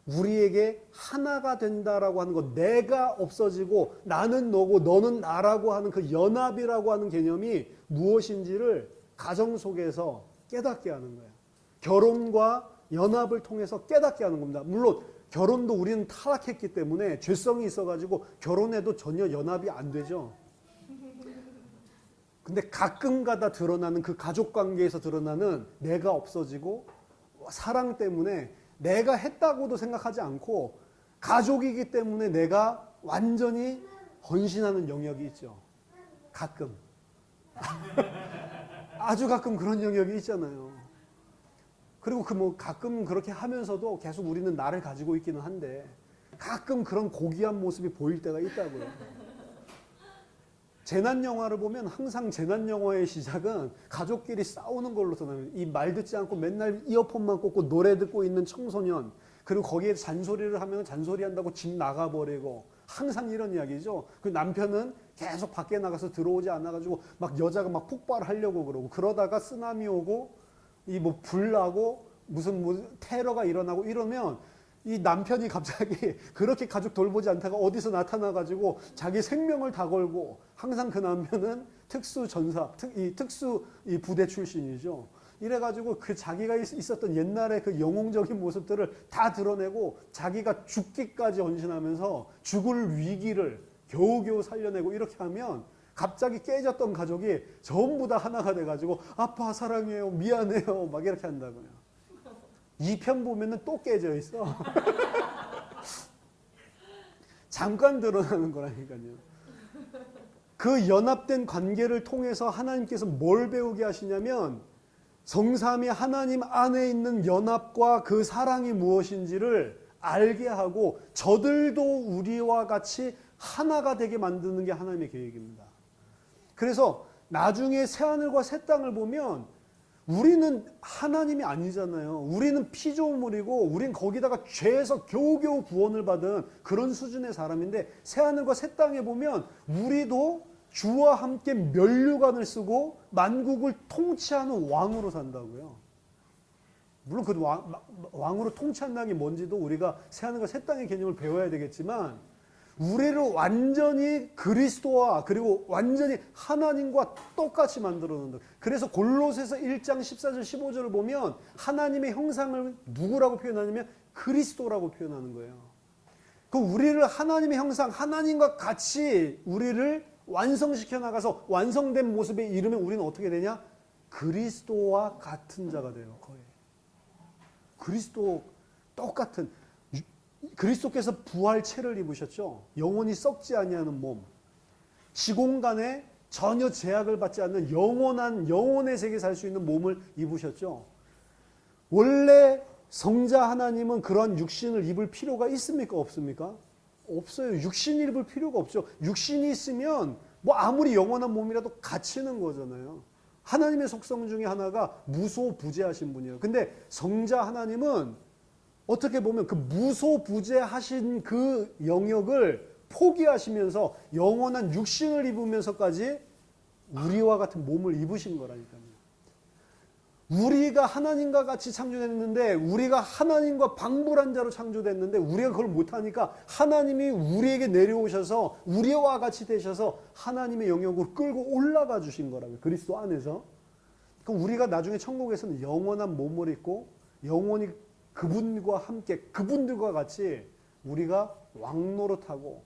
우리에게 하나가 된다라고 하는 것, 내가 없어지고 나는 너고 너는 나라고 하는 그 연합이라고 하는 개념이 무엇인지를 가정 속에서 깨닫게 하는 거예요. 결혼과 연합을 통해서 깨닫게 하는 겁니다. 물론 결혼도 우리는 타락했기 때문에 죄성이 있어가지고 결혼해도 전혀 연합이 안 되죠. 근데 가끔가다 드러나는 그 가족관계에서 드러나는 내가 없어지고 사랑 때문에 내가 했다고도 생각하지 않고 가족이기 때문에 내가 완전히 헌신하는 영역이 있죠. 가끔. 아주 가끔 그런 영역이 있잖아요. 그리고 가끔 그렇게 하면서도 계속 우리는 나를 가지고 있기는 한데 가끔 그런 고귀한 모습이 보일 때가 있다고요. 재난 영화를 보면 항상 재난 영화의 시작은 가족끼리 싸우는 걸로 전합니다. 이 말 듣지 않고 맨날 이어폰만 꽂고 노래 듣고 있는 청소년, 그리고 거기에 잔소리를 하면 잔소리한다고 집 나가버리고 항상 이런 이야기죠. 그 남편은 계속 밖에 나가서 들어오지 않아가지고 막 여자가 막 폭발하려고 그러고, 그러다가 쓰나미 오고 이 불 나고 무슨 테러가 일어나고 이러면 이 남편이 갑자기 그렇게 가족 돌보지 않다가 어디서 나타나가지고 자기 생명을 다 걸고, 항상 그 남편은 특수전사, 특수 부대 출신이죠. 이래가지고 그 자기가 있었던 옛날의 그 영웅적인 모습들을 다 드러내고 자기가 죽기까지 헌신하면서 죽을 위기를 겨우겨우 살려내고, 이렇게 하면 갑자기 깨졌던 가족이 전부 다 하나가 돼가지고 아빠 사랑해요, 미안해요, 막 이렇게 한다고요. 2편 보면은 또 깨져 있어. 잠깐 드러나는 거라니까요. 그 연합된 관계를 통해서 하나님께서 뭘 배우게 하시냐면 성삼위 하나님 안에 있는 연합과 그 사랑이 무엇인지를 알게 하고 저들도 우리와 같이 하나가 되게 만드는 게 하나님의 계획입니다. 그래서 나중에 새하늘과 새 땅을 보면 우리는 하나님이 아니잖아요. 우리는 피조물이고 우린 거기다가 죄에서 겨우겨우 구원을 받은 그런 수준의 사람인데, 새하늘과 새 땅에 보면 우리도 주와 함께 면류관을 쓰고 만국을 통치하는 왕으로 산다고요. 물론 그 왕으로 통치한다는 게 뭔지도 우리가 새하늘과 새 땅의 개념을 배워야 되겠지만, 우리를 완전히 그리스도와 그리고 완전히 하나님과 똑같이 만들어 놓는다. 그래서 골로새서 1장 14절 15절을 보면 하나님의 형상을 누구라고 표현하냐면 그리스도라고 표현하는 거예요. 그 우리를 하나님의 형상, 하나님과 같이 우리를 완성시켜 나가서 완성된 모습에 이르면 우리는 어떻게 되냐? 그리스도와 같은 자가 돼요. 거의 그리스도 똑같은, 그리스도께서 부활체를 입으셨죠. 영원히 썩지 아니하는 몸, 시공간에 전혀 제약을 받지 않는 영원한 영혼의 세계에 살 수 있는 몸을 입으셨죠. 원래 성자 하나님은 그런 육신을 입을 필요가 있습니까? 없습니까? 없어요. 육신을 입을 필요가 없죠. 육신이 있으면 아무리 영원한 몸이라도 갇히는 거잖아요. 하나님의 속성 중에 하나가 무소부재하신 분이에요. 근데 성자 하나님은 어떻게 보면 그 무소부재하신 그 영역을 포기하시면서 영원한 육신을 입으면서까지 우리와 같은 몸을 입으신 거라니까요. 우리가 하나님과 같이 창조됐는데, 우리가 하나님과 방불한 자로 창조됐는데 우리가 그걸 못하니까 하나님이 우리에게 내려오셔서 우리와 같이 되셔서 하나님의 영역으로 끌고 올라가 주신 거라고요. 그리스도 안에서. 그럼 우리가 나중에 천국에서는 영원한 몸을 입고 영원히 그분과 함께, 그분들과 같이 우리가 왕노릇하고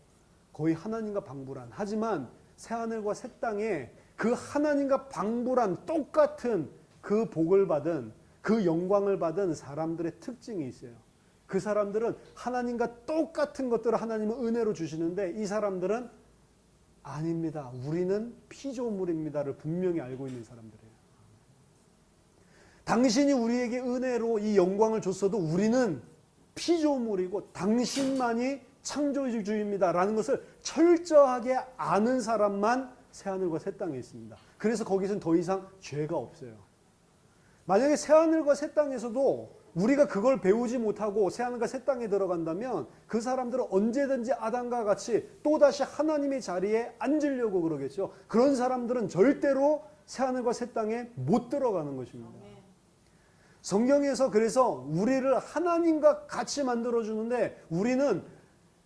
거의 하나님과 방불한, 하지만 새하늘과 새 땅에 그 하나님과 방불한 똑같은 그 복을 받은, 그 영광을 받은 사람들의 특징이 있어요. 그 사람들은 하나님과 똑같은 것들을 하나님은 은혜로 주시는데, 이 사람들은 아닙니다, 우리는 피조물입니다를 분명히 알고 있는 사람들이에요. 당신이 우리에게 은혜로 이 영광을 줬어도 우리는 피조물이고 당신만이 창조주의입니다라는 것을 철저하게 아는 사람만 새하늘과 새 땅에 있습니다. 그래서 거기서는 더 이상 죄가 없어요. 만약에 새하늘과 새 땅에서도 우리가 그걸 배우지 못하고 새하늘과 새 땅에 들어간다면 그 사람들은 언제든지 아담과 같이 또다시 하나님의 자리에 앉으려고 그러겠죠. 그런 사람들은 절대로 새하늘과 새 땅에 못 들어가는 것입니다. 성경에서 그래서 우리를 하나님과 같이 만들어주는데 우리는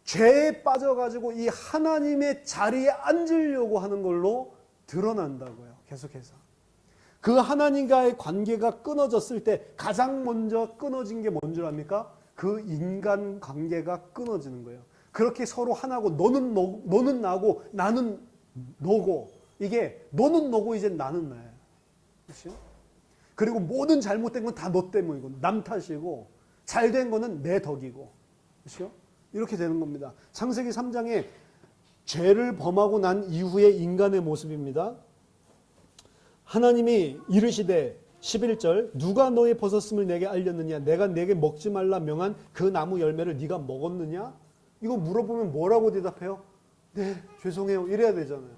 죄에 빠져가지고 이 하나님의 자리에 앉으려고 하는 걸로 드러난다고요. 계속해서. 그 하나님과의 관계가 끊어졌을 때 가장 먼저 끊어진 게 뭔 줄 압니까? 그 인간 관계가 끊어지는 거예요. 그렇게 서로 하나고 너는 나고 나는 너고 이게 너는 너고 이제 나는 나예요. 그렇죠? 그리고 모든 잘못된 건 다 너 때문이고 남 탓이고 잘된 거는 내 덕이고 그렇죠? 이렇게 되는 겁니다. 창세기 3장에 죄를 범하고 난 이후의 인간의 모습입니다. 하나님이 이르시되 11절 누가 너의 벗었음을 내게 알렸느냐 내가 내게 먹지 말라 명한 그 나무 열매를 네가 먹었느냐? 이거 물어보면 뭐라고 대답해요? 네 죄송해요 이래야 되잖아요.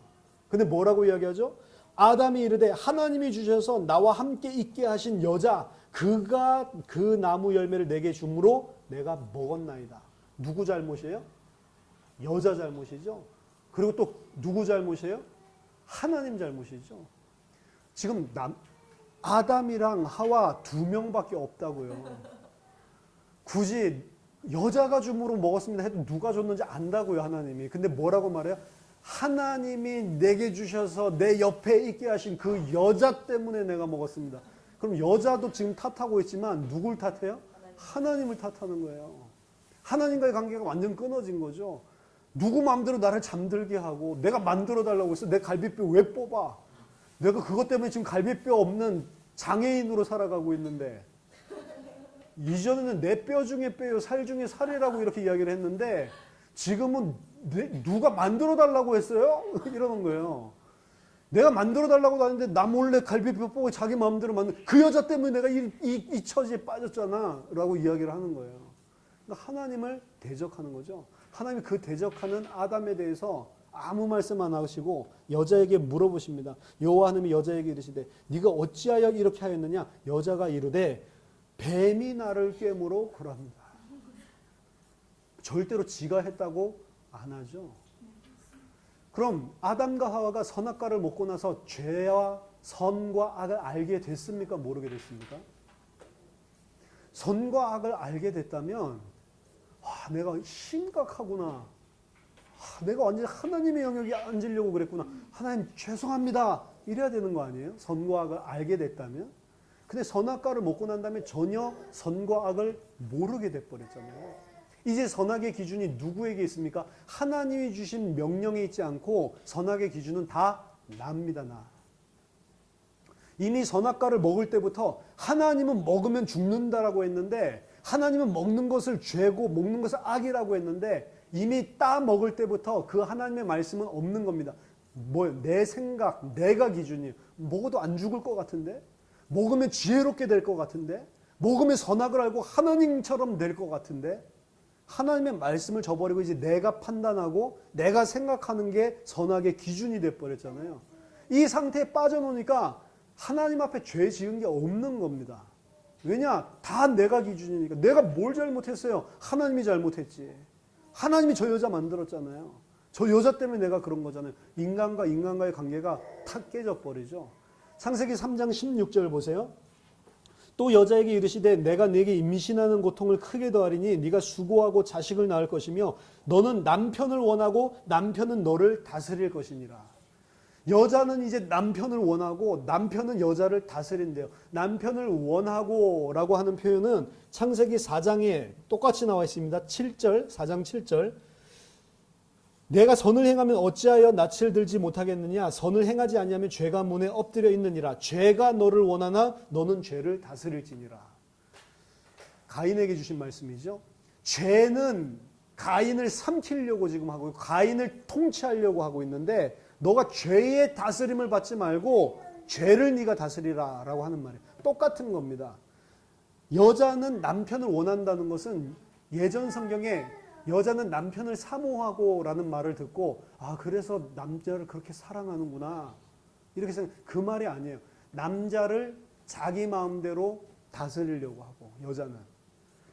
근데 뭐라고 이야기하죠? 아담이 이르되 하나님이 주셔서 나와 함께 있게 하신 여자 그가 그 나무 열매를 내게 주므로 내가 먹었나이다. 누구 잘못이에요? 여자 잘못이죠. 그리고 또 누구 잘못이에요? 하나님 잘못이죠. 지금 아담이랑 하와 2명밖에 없다고요. 굳이 여자가 줌으로 먹었습니다 해도 누가 줬는지 안다고요 하나님이. 근데 뭐라고 말해요? 하나님이 내게 주셔서 내 옆에 있게 하신 그 여자 때문에 내가 먹었습니다. 그럼 여자도 지금 탓하고 있지만 누굴 탓해요? 하나님을 탓하는 거예요. 하나님과의 관계가 완전 끊어진 거죠. 누구 마음대로 나를 잠들게 하고 내가 만들어 달라고 했어. 내 갈비뼈 왜 뽑아? 내가 그것 때문에 지금 갈비뼈 없는 장애인으로 살아가고 있는데 이전에는 내 뼈 중에 뼈요 살 중에 살이라고 이렇게 이야기를 했는데 지금은 누가 만들어 달라고 했어요? 이러는 거예요. 내가 만들어 달라고 하는데 나 몰래 갈비뼈 뽑고 자기 마음대로 만든 그 여자 때문에 내가 이 처지에 빠졌잖아 라고 이야기를 하는 거예요. 그러니까 하나님을 대적하는 거죠. 하나님이 그 대적하는 아담에 대해서 아무 말씀 안 하시고 여자에게 물어보십니다. 여호와 하나님이 여자에게 이르시되 네가 어찌하여 이렇게 하였느냐? 여자가 이르되 뱀이 나를 꿰므로 그럽니다. 절대로 지가 했다고 안 하죠. 그럼 아담과 하와가 선악과를 먹고 나서 죄와 선과 악을 알게 됐습니까? 모르게 됐습니까? 선과 악을 알게 됐다면 내가 심각하구나. 내가 완전히 하나님의 영역에 앉으려고 그랬구나. 하나님 죄송합니다. 이래야 되는 거 아니에요? 선과 악을 알게 됐다면. 근데 선악과를 먹고 난 다음에 전혀 선과 악을 모르게 돼버렸잖아요. 이제 선악의 기준이 누구에게 있습니까? 하나님이 주신 명령에 있지 않고 선악의 기준은 다 납니다. 나. 이미 선악과를 먹을 때부터 하나님은 먹으면 죽는다라고 했는데 하나님은 먹는 것을 죄고 먹는 것을 악이라고 했는데 이미 따 먹을 때부터 그 하나님의 말씀은 없는 겁니다. 뭐예요? 내 생각, 내가 기준이에요. 먹어도 안 죽을 것 같은데? 먹으면 지혜롭게 될 것 같은데? 먹으면 선악을 알고 하나님처럼 될 것 같은데? 하나님의 말씀을 저버리고 이제 내가 판단하고 내가 생각하는 게 선악의 기준이 돼버렸잖아요. 이 상태에 빠져놓으니까 하나님 앞에 죄 지은 게 없는 겁니다. 왜냐? 다 내가 기준이니까. 내가 뭘 잘못했어요? 하나님이 잘못했지. 하나님이 저 여자 만들었잖아요. 저 여자 때문에 내가 그런 거잖아요. 인간과 인간과의 관계가 탁 깨져버리죠. 창세기 3장 16절 보세요. 또 여자에게 이르시되 내가 네게 임신하는 고통을 크게 더하리니 네가 수고하고 자식을 낳을 것이며 너는 남편을 원하고 남편은 너를 다스릴 것이니라. 여자는 이제 남편을 원하고 남편은 여자를 다스린대요. 남편을 원하고 라고 하는 표현은 창세기 4장에 똑같이 나와 있습니다. 7절, 4장 7절. 내가 선을 행하면 어찌하여 낯을 들지 못하겠느냐? 선을 행하지 아니하면 죄가 문에 엎드려 있느니라. 죄가 너를 원하나 너는 죄를 다스릴지니라. 가인에게 주신 말씀이죠. 죄는 가인을 삼키려고 지금 하고 있고 가인을 통치하려고 하고 있는데 너가 죄의 다스림을 받지 말고 죄를 네가 다스리라 라고 하는 말이에요. 똑같은 겁니다. 여자는 남편을 원한다는 것은 예전 성경에 여자는 남편을 사모하고라는 말을 듣고 아 그래서 남자를 그렇게 사랑하는구나 이렇게 생각. 그 말이 아니에요. 남자를 자기 마음대로 다스리려고 하고 여자는,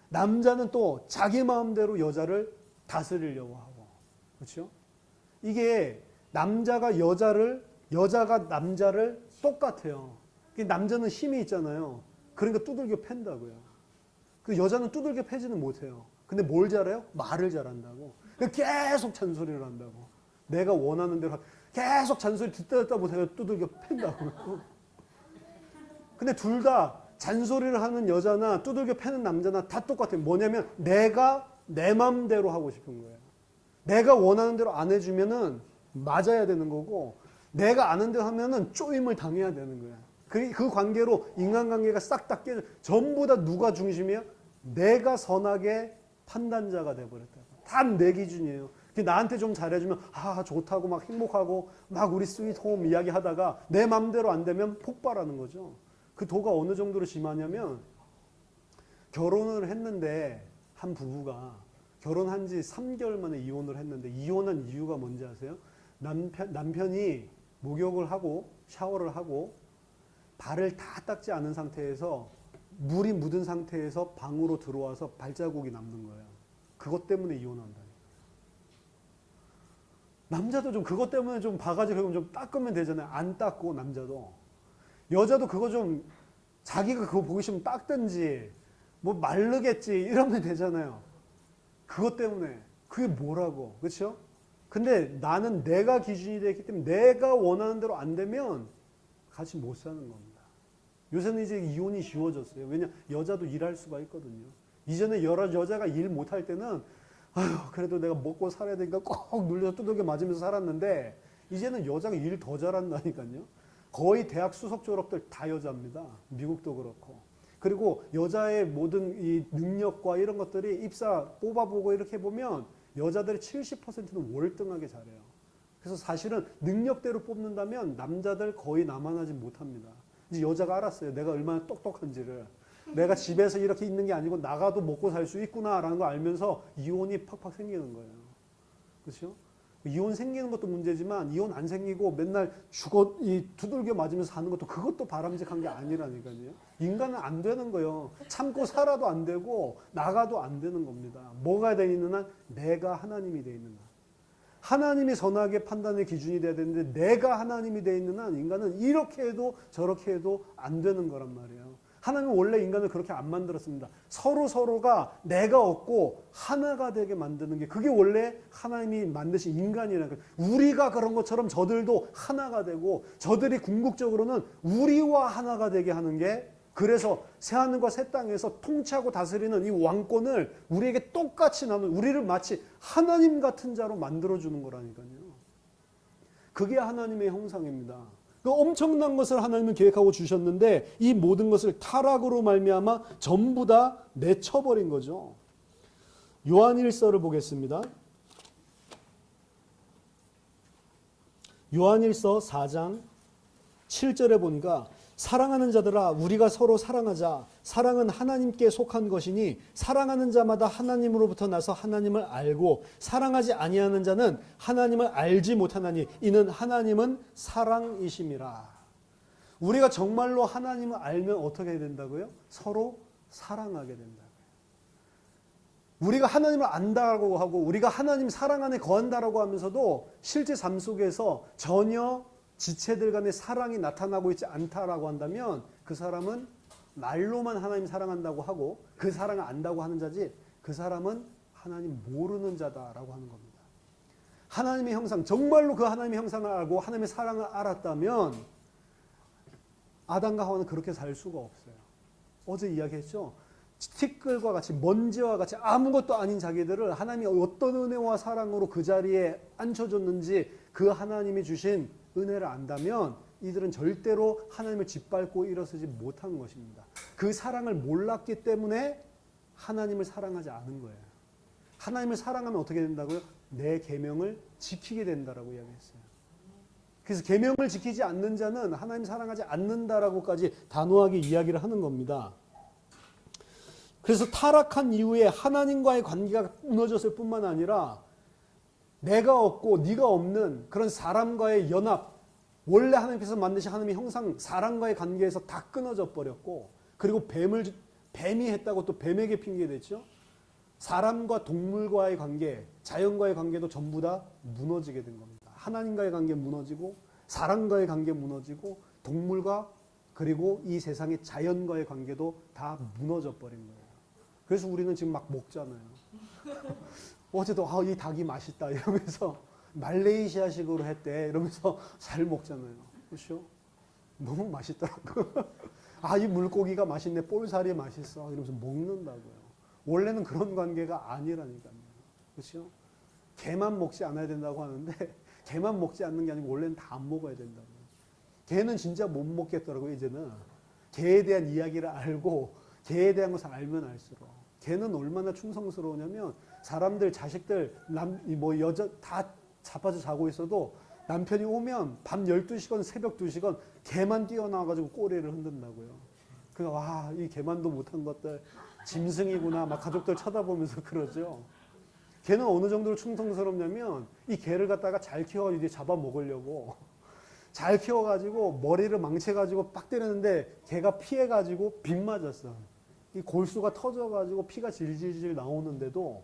남자는 또 자기 마음대로 여자를 다스리려고 하고. 그렇죠? 이게 남자가 여자를, 여자가 남자를 똑같아요. 남자는 힘이 있잖아요. 그러니까 두들겨 팬다고요. 그 여자는 두들겨 패지는 못해요. 근데 뭘 잘해요? 말을 잘한다고. 계속 잔소리를 한다고. 내가 원하는 대로 계속 잔소리 듣다 못해서 두들겨 팬다고. 근데 둘 다 잔소리를 하는 여자나 두들겨 패는 남자나 다 똑같아요. 뭐냐면 내가 내 맘대로 하고 싶은 거예요. 내가 원하는 대로 안 해주면은 맞아야 되는 거고, 내가 아는 대로 하면은 쪼임을 당해야 되는 거야. 그 관계로 인간관계가 싹 다 깨져. 전부 다 누가 중심이에요? 내가 선하게 판단자가 돼버렸다. 다 내 기준이에요. 나한테 좀 잘해주면 아 좋다고 막 행복하고 막 우리 스윗홈 이야기하다가 내 맘대로 안 되면 폭발하는 거죠. 그 도가 어느 정도로 심하냐면, 결혼을 했는데 한 부부가 결혼한 지 3개월 만에 이혼을 했는데, 이혼한 이유가 뭔지 아세요? 남편이 목욕을 하고 샤워를 하고 발을 다 닦지 않은 상태에서 물이 묻은 상태에서 방으로 들어와서 발자국이 남는 거예요. 그것 때문에 이혼한다니까. 남자도 좀 그것 때문에 좀 바가지 긁으면 좀 닦으면 되잖아요. 안 닦고 남자도. 여자도 그거 좀 자기가 그거 보기 싫으면 닦든지 뭐 마르겠지 이러면 되잖아요. 그것 때문에. 그게 뭐라고. 그렇죠? 근데 나는 내가 기준이 되기 때문에 내가 원하는 대로 안 되면 같이 못 사는 겁니다. 요새는 이제 이혼이 쉬워졌어요. 왜냐? 여자도 일할 수가 있거든요. 이전에 여자가 일 못할 때는 아휴 그래도 내가 먹고 살아야 되니까 꼭 눌려서 두들겨 맞으면서 살았는데, 이제는 여자가 일 더 잘한다니까요. 거의 대학 수석 졸업들 다 여자입니다. 미국도 그렇고. 그리고 여자의 모든 이 능력과 이런 것들이 입사 뽑아보고 이렇게 보면 여자들의 70%는 월등하게 잘해요. 그래서 사실은 능력대로 뽑는다면 남자들 거의 남아나지 못합니다. 이제 여자가 알았어요. 내가 얼마나 똑똑한지를. 내가 집에서 이렇게 있는 게 아니고 나가도 먹고 살 수 있구나라는 걸 알면서 이혼이 팍팍 생기는 거예요. 그렇죠? 이혼 생기는 것도 문제지만 이혼 안 생기고 맨날 두들겨 맞으면서 사는 것도, 그것도 바람직한 게 아니라니까요. 인간은 안 되는 거예요. 참고 살아도 안 되고 나가도 안 되는 겁니다. 뭐가 돼 있는 한? 내가 하나님이 돼 있는 한. 하나님이 선하게 판단의 기준이 돼야 되는데 내가 하나님이 돼 있는 한 인간은 이렇게 해도 저렇게 해도 안 되는 거란 말이에요. 하나님은 원래 인간을 그렇게 안 만들었습니다. 서로가 내가 없고 하나가 되게 만드는 게, 그게 원래 하나님이 만드신 인간이라는 거예요. 우리가 그런 것처럼 저들도 하나가 되고, 저들이 궁극적으로는 우리와 하나가 되게 하는 게, 그래서 새하늘과 새 땅에서 통치하고 다스리는 이 왕권을 우리에게 똑같이 나누는, 우리를 마치 하나님 같은 자로 만들어주는 거라니까요. 그게 하나님의 형상입니다. 그 엄청난 것을 하나님은 계획하고 주셨는데 이 모든 것을 타락으로 말미암아 전부 다 내쳐버린 거죠. 요한일서를 보겠습니다. 요한일서 4장 7절에 보니까 사랑하는 자들아 우리가 서로 사랑하자. 사랑은 하나님께 속한 것이니 사랑하는 자마다 하나님으로부터 나서 하나님을 알고 사랑하지 아니하는 자는 하나님을 알지 못하나니 이는 하나님은 사랑이심이라. 우리가 정말로 하나님을 알면 어떻게 된다고요? 서로 사랑하게 된다고요. 우리가 하나님을 안다고 하고 우리가 하나님 사랑 안에 거한다라고 하면서도 실제 삶 속에서 전혀 지체들 간의 사랑이 나타나고 있지 않다라고 한다면 그 사람은 말로만 하나님 사랑한다고 하고 그 사랑을 안다고 하는 자지, 그 사람은 하나님 모르는 자다라고 하는 겁니다. 하나님의 형상, 정말로 그 하나님의 형상을 알고 하나님의 사랑을 알았다면 아담과 하와는 그렇게 살 수가 없어요. 어제 이야기했죠. 티끌과 같이 먼지와 같이 아무것도 아닌 자기들을 하나님이 어떤 은혜와 사랑으로 그 자리에 앉혀줬는지 그 하나님이 주신 은혜를 안다면 이들은 절대로 하나님을 짓밟고 일어서지 못한 것입니다. 그 사랑을 몰랐기 때문에 하나님을 사랑하지 않은 거예요. 하나님을 사랑하면 어떻게 된다고요? 내 계명을 지키게 된다라고 이야기했어요. 그래서 계명을 지키지 않는 자는 하나님 사랑하지 않는다라고까지 단호하게 이야기를 하는 겁니다. 그래서 타락한 이후에 하나님과의 관계가 무너졌을 뿐만 아니라 내가 없고 네가 없는 그런 사람과의 연합, 원래 하나님께서 만드신 하나님의 형상, 사람과의 관계에서 다 끊어져 버렸고, 그리고 뱀이 했다고 또 뱀에게 핑계댔죠. 사람과 동물과의 관계, 자연과의 관계도 전부 다 무너지게 된 겁니다. 하나님과의 관계 무너지고, 사람과의 관계 무너지고, 동물과 그리고 이 세상의 자연과의 관계도 다 무너져 버린 거예요. 그래서 우리는 지금 막 먹잖아요. 어제도 이 닭이 맛있다 이러면서 말레이시아식으로 했대 이러면서 잘 먹잖아요. 그렇죠? 너무 맛있더라고요. 이 물고기가 맛있네, 볼살이 맛있어 이러면서 먹는다고요. 원래는 그런 관계가 아니라니까요. 그렇죠? 개만 먹지 않아야 된다고 하는데 개만 먹지 않는 게 아니고 원래는 다 안 먹어야 된다고요. 개는 진짜 못 먹겠더라고요. 이제는 개에 대한 이야기를 알고 개에 대한 것을 알면 알수록 개는 얼마나 충성스러우냐면 사람들 자식들 여자 다 자빠져 자고 있어도 남편이 오면 밤 12시건 새벽 2시건 개만 뛰어나와가지고 꼬리를 흔든다고요. 그래서 이 개만도 못한 것들 짐승이구나 막 가족들 쳐다보면서 그러죠. 개는 어느 정도로 충성스럽냐면 이 개를 갖다가 잘 키워가지고 이제 잡아먹으려고 잘 키워가지고 머리를 망쳐가지고 빡 때리는데 개가 피해가지고 빗 맞았어. 이 골수가 터져가지고 피가 질질질 나오는데도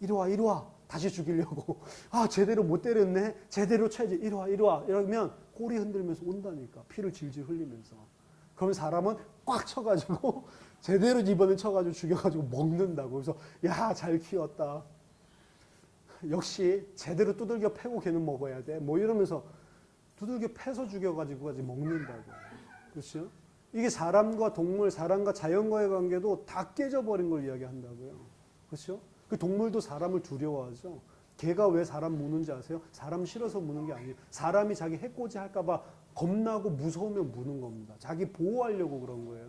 이리 와 다시 죽이려고 제대로 못 때렸네, 제대로 쳐야지, 이리 와 이러면 꼬리 흔들면서 온다니까, 피를 질질 흘리면서. 그러면 사람은 꽉 쳐가지고 제대로 이번엔 쳐가지고 죽여가지고 먹는다고. 그래서 잘 키웠다, 역시 제대로 두들겨 패고 걔는 먹어야 돼 뭐 이러면서 두들겨 패서 죽여가지고 먹는다고. 그렇죠? 이게 사람과 동물, 사람과 자연과의 관계도 다 깨져버린 걸 이야기한다고요. 그렇죠? 그 동물도 사람을 두려워하죠. 개가 왜 사람 무는지 아세요? 사람 싫어서 무는 게 아니에요. 사람이 자기 해코지 할까봐 겁나고 무서우면 무는 겁니다. 자기 보호하려고 그런 거예요.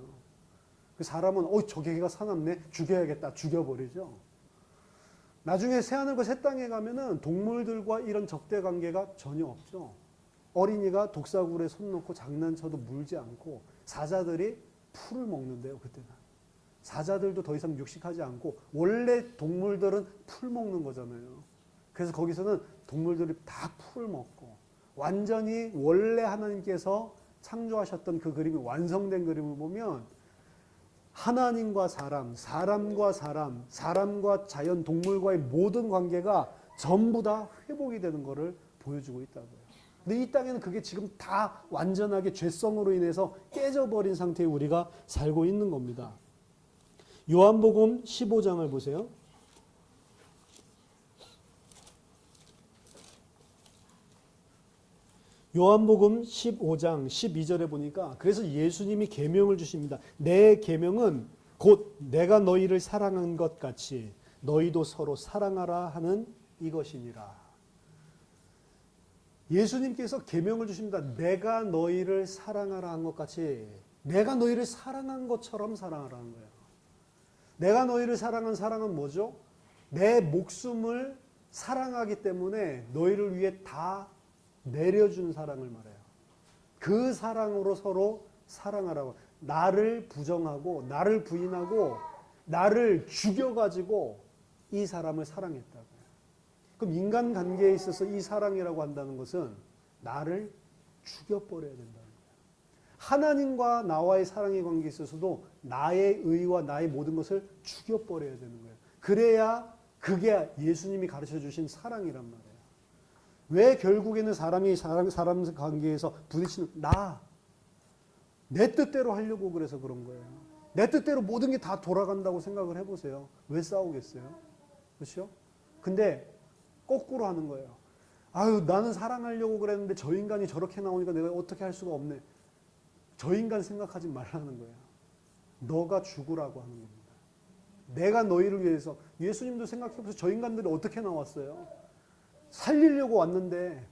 그 사람은 저 개가 사납네, 죽여야겠다, 죽여버리죠. 나중에 새하늘과 새 땅에 가면은 동물들과 이런 적대 관계가 전혀 없죠. 어린이가 독사굴에 손 놓고 장난쳐도 물지 않고 사자들이 풀을 먹는데요. 그때는 사자들도 더 이상 육식하지 않고, 원래 동물들은 풀 먹는 거잖아요. 그래서 거기서는 동물들이 다 풀을 먹고 완전히 원래 하나님께서 창조하셨던 그 그림이 완성된 그림을 보면 하나님과 사람, 사람과 사람, 사람과 자연, 동물과의 모든 관계가 전부 다 회복이 되는 것을 보여주고 있다고요. 근데 이 땅에는 그게 지금 다 완전하게 죄성으로 인해서 깨져버린 상태에 우리가 살고 있는 겁니다. 요한복음 15장을 보세요. 요한복음 15장 12절에 보니까 그래서 예수님이 계명을 주십니다. 내 계명은 곧 내가 너희를 사랑한 것 같이 너희도 서로 사랑하라 하는 이것이니라. 예수님께서 계명을 주십니다. 내가 너희를 사랑하라 한 것 같이 내가 너희를 사랑한 것처럼 사랑하라는 거예요. 내가 너희를 사랑한 사랑은 뭐죠? 내 목숨을 사랑하기 때문에 너희를 위해 다 내려준 사랑을 말해요. 그 사랑으로 서로 사랑하라고. 나를 부정하고 나를 부인하고 나를 죽여가지고 이 사람을 사랑했다고요. 그럼 인간관계에 있어서 이 사랑이라고 한다는 것은 나를 죽여버려야 된다는 거예요. 하나님과 나와의 사랑의 관계에 있어서도 나의 의와 나의 모든 것을 죽여버려야 되는 거예요. 그래야 그게 예수님이 가르쳐 주신 사랑이란 말이에요. 왜 결국에는 사람이 사람 관계에서 부딪히는 내 뜻대로 하려고 그래서 그런 거예요. 내 뜻대로 모든 게 다 돌아간다고 생각을 해보세요. 왜 싸우겠어요? 그렇죠? 근데 거꾸로 하는 거예요. 나는 사랑하려고 그랬는데 저 인간이 저렇게 나오니까 내가 어떻게 할 수가 없네. 저 인간 생각하지 말라는 거예요. 너가 죽으라고 하는 겁니다. 내가 너희를 위해서. 예수님도 생각해보세요. 저 인간들이 어떻게 나왔어요? 살리려고 왔는데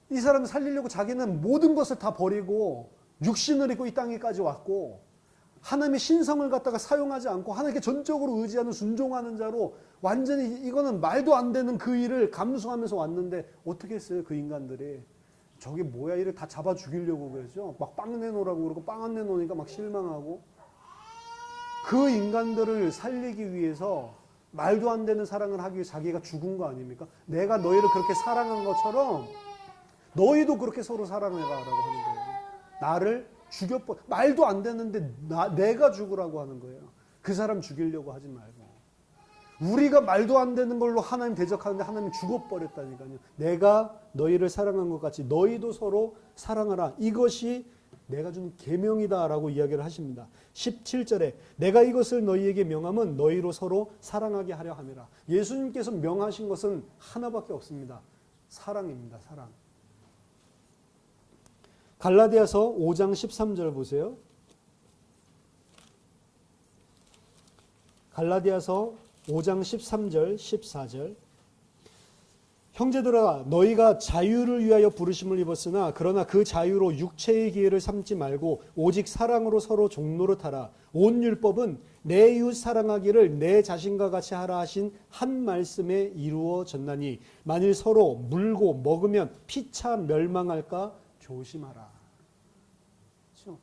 이 사람을 살리려고 자기는 모든 것을 다 버리고 육신을 입고 이 땅에까지 왔고 하나님의 신성을 갖다가 사용하지 않고 하나님께 전적으로 의지하는 순종하는 자로 완전히 이거는 말도 안 되는 그 일을 감수하면서 왔는데 어떻게 했어요? 그 인간들이 저게 뭐야 이를 다 잡아 죽이려고 그러죠. 막 빵 내놓으라고 그러고 빵 안 내놓으니까 막 실망하고 그 인간들을 살리기 위해서 말도 안 되는 사랑을 하기 위해 자기가 죽은 거 아닙니까? 내가 너희를 그렇게 사랑한 것처럼 너희도 그렇게 서로 사랑해라라고 하는 거예요. 나를 죽여버려. 말도 안 되는데 내가 죽으라고 하는 거예요. 그 사람 죽이려고 하지 말고. 우리가 말도 안 되는 걸로 하나님 대적하는데 하나님 죽어버렸다니까요. 내가 너희를 사랑한 것 같이 너희도 서로 사랑하라. 이것이 내가 준 계명이다라고 이야기를 하십니다. 17절에 내가 이것을 너희에게 명함은 너희로 서로 사랑하게 하려 함이라. 예수님께서 명하신 것은 하나밖에 없습니다. 사랑입니다. 사랑. 갈라디아서 5장 13절 보세요. 갈라디아서 5장 13절 14절 형제들아 너희가 자유를 위하여 부르심을 입었으나 그러나 그 자유로 육체의 기회를 삼지 말고 오직 사랑으로 서로 종노릇하라. 온 율법은 내 이웃 사랑하기를 내 자신과 같이 하라 하신 한 말씀에 이루어졌나니 만일 서로 물고 먹으면 피차 멸망할까 조심하라. 그렇죠?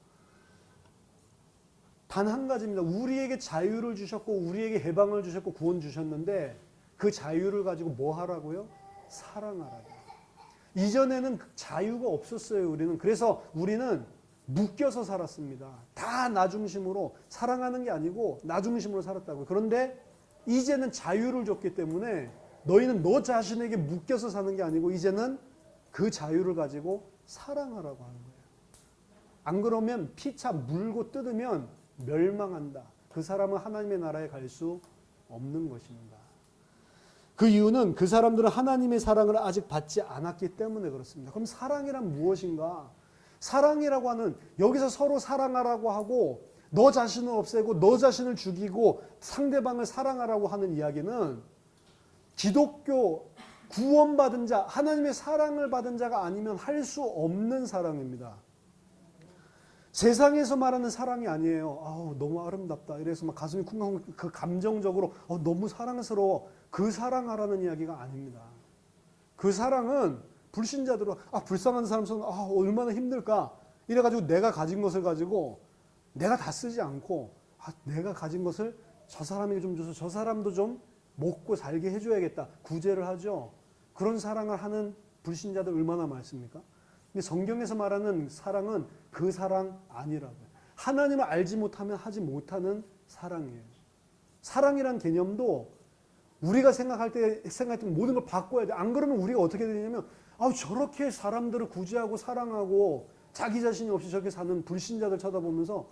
단 한 가지입니다. 우리에게 자유를 주셨고 우리에게 해방을 주셨고 구원 주셨는데 그 자유를 가지고 뭐 하라고요? 사랑하라고. 이전에는 자유가 없었어요. 우리는. 그래서 우리는 묶여서 살았습니다. 다 나 중심으로 사랑하는 게 아니고 나 중심으로 살았다고요. 그런데 이제는 자유를 줬기 때문에 너희는 너 자신에게 묶여서 사는 게 아니고 이제는 그 자유를 가지고 사랑하라고 하는 거예요. 안 그러면 피차 물고 뜯으면 멸망한다. 그 사람은 하나님의 나라에 갈 수 없는 것입니다. 그 이유는 그 사람들은 하나님의 사랑을 아직 받지 않았기 때문에 그렇습니다. 그럼 사랑이란 무엇인가? 사랑이라고 하는 여기서 서로 사랑하라고 하고 너 자신을 없애고 너 자신을 죽이고 상대방을 사랑하라고 하는 이야기는 기독교 구원받은 자, 하나님의 사랑을 받은 자가 아니면 할 수 없는 사랑입니다. 세상에서 말하는 사랑이 아니에요. 아우 너무 아름답다. 이래서 막 가슴이 쿵쿵 그 감정적으로 너무 사랑스러워. 그 사랑하라는 이야기가 아닙니다. 그 사랑은 불신자들은 불쌍한 사람 손 얼마나 힘들까. 이래가지고 내가 가진 것을 가지고 내가 다 쓰지 않고 내가 가진 것을 저 사람에게 좀 줘서 저 사람도 좀 먹고 살게 해줘야겠다. 구제를 하죠. 그런 사랑을 하는 불신자들 얼마나 많습니까? 근데 성경에서 말하는 사랑은 그 사랑 아니라고요. 하나님을 알지 못하면 하지 못하는 사랑이에요. 사랑이란 개념도 우리가 생각할 때 모든 걸 바꿔야 돼. 안 그러면 우리가 어떻게 되냐면 저렇게 사람들을 구제하고 사랑하고 자기 자신이 없이 저렇게 사는 불신자들 쳐다보면서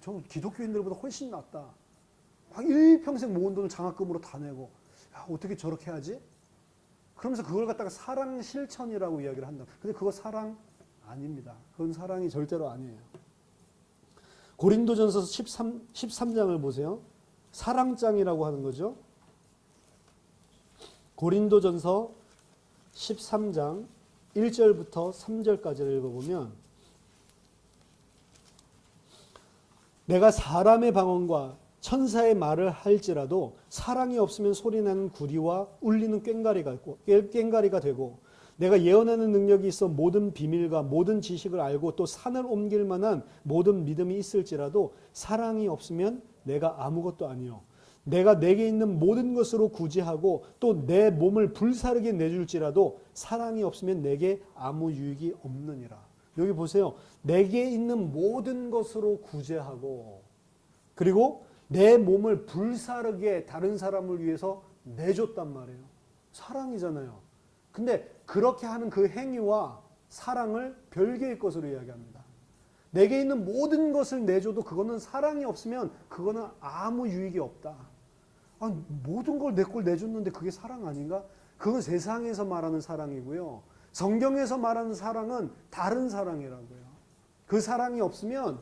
저 기독교인들보다 훨씬 낫다. 일평생 모은 돈을 장학금으로 다 내고 어떻게 저렇게 하지? 그러면서 그걸 갖다가 사랑 실천이라고 이야기를 한다. 근데 그거 사랑 아닙니다. 그건 사랑이 절대로 아니에요. 고린도전서 13장을 보세요. 사랑장이라고 하는 거죠. 고린도전서 13장 1절부터 3절까지를 읽어보면 내가 사람의 방언과 천사의 말을 할지라도 사랑이 없으면 소리나는 구리와 울리는 꽹가리가 되고 내가 예언하는 능력이 있어 모든 비밀과 모든 지식을 알고 또 산을 옮길 만한 모든 믿음이 있을지라도 사랑이 없으면 내가 아무것도 아니요 내가 내게 있는 모든 것으로 구제하고 또 내 몸을 불사르게 내줄지라도 사랑이 없으면 내게 아무 유익이 없느니라. 여기 보세요. 내게 있는 모든 것으로 구제하고 그리고 내 몸을 불사르게 다른 사람을 위해서 내줬단 말이에요. 사랑이잖아요. 근데 그렇게 하는 그 행위와 사랑을 별개의 것으로 이야기합니다. 내게 있는 모든 것을 내줘도 그거는 사랑이 없으면 그거는 아무 유익이 없다. 모든 걸 내 걸 내줬는데 그게 사랑 아닌가? 그건 세상에서 말하는 사랑이고요. 성경에서 말하는 사랑은 다른 사랑이라고요. 그 사랑이 없으면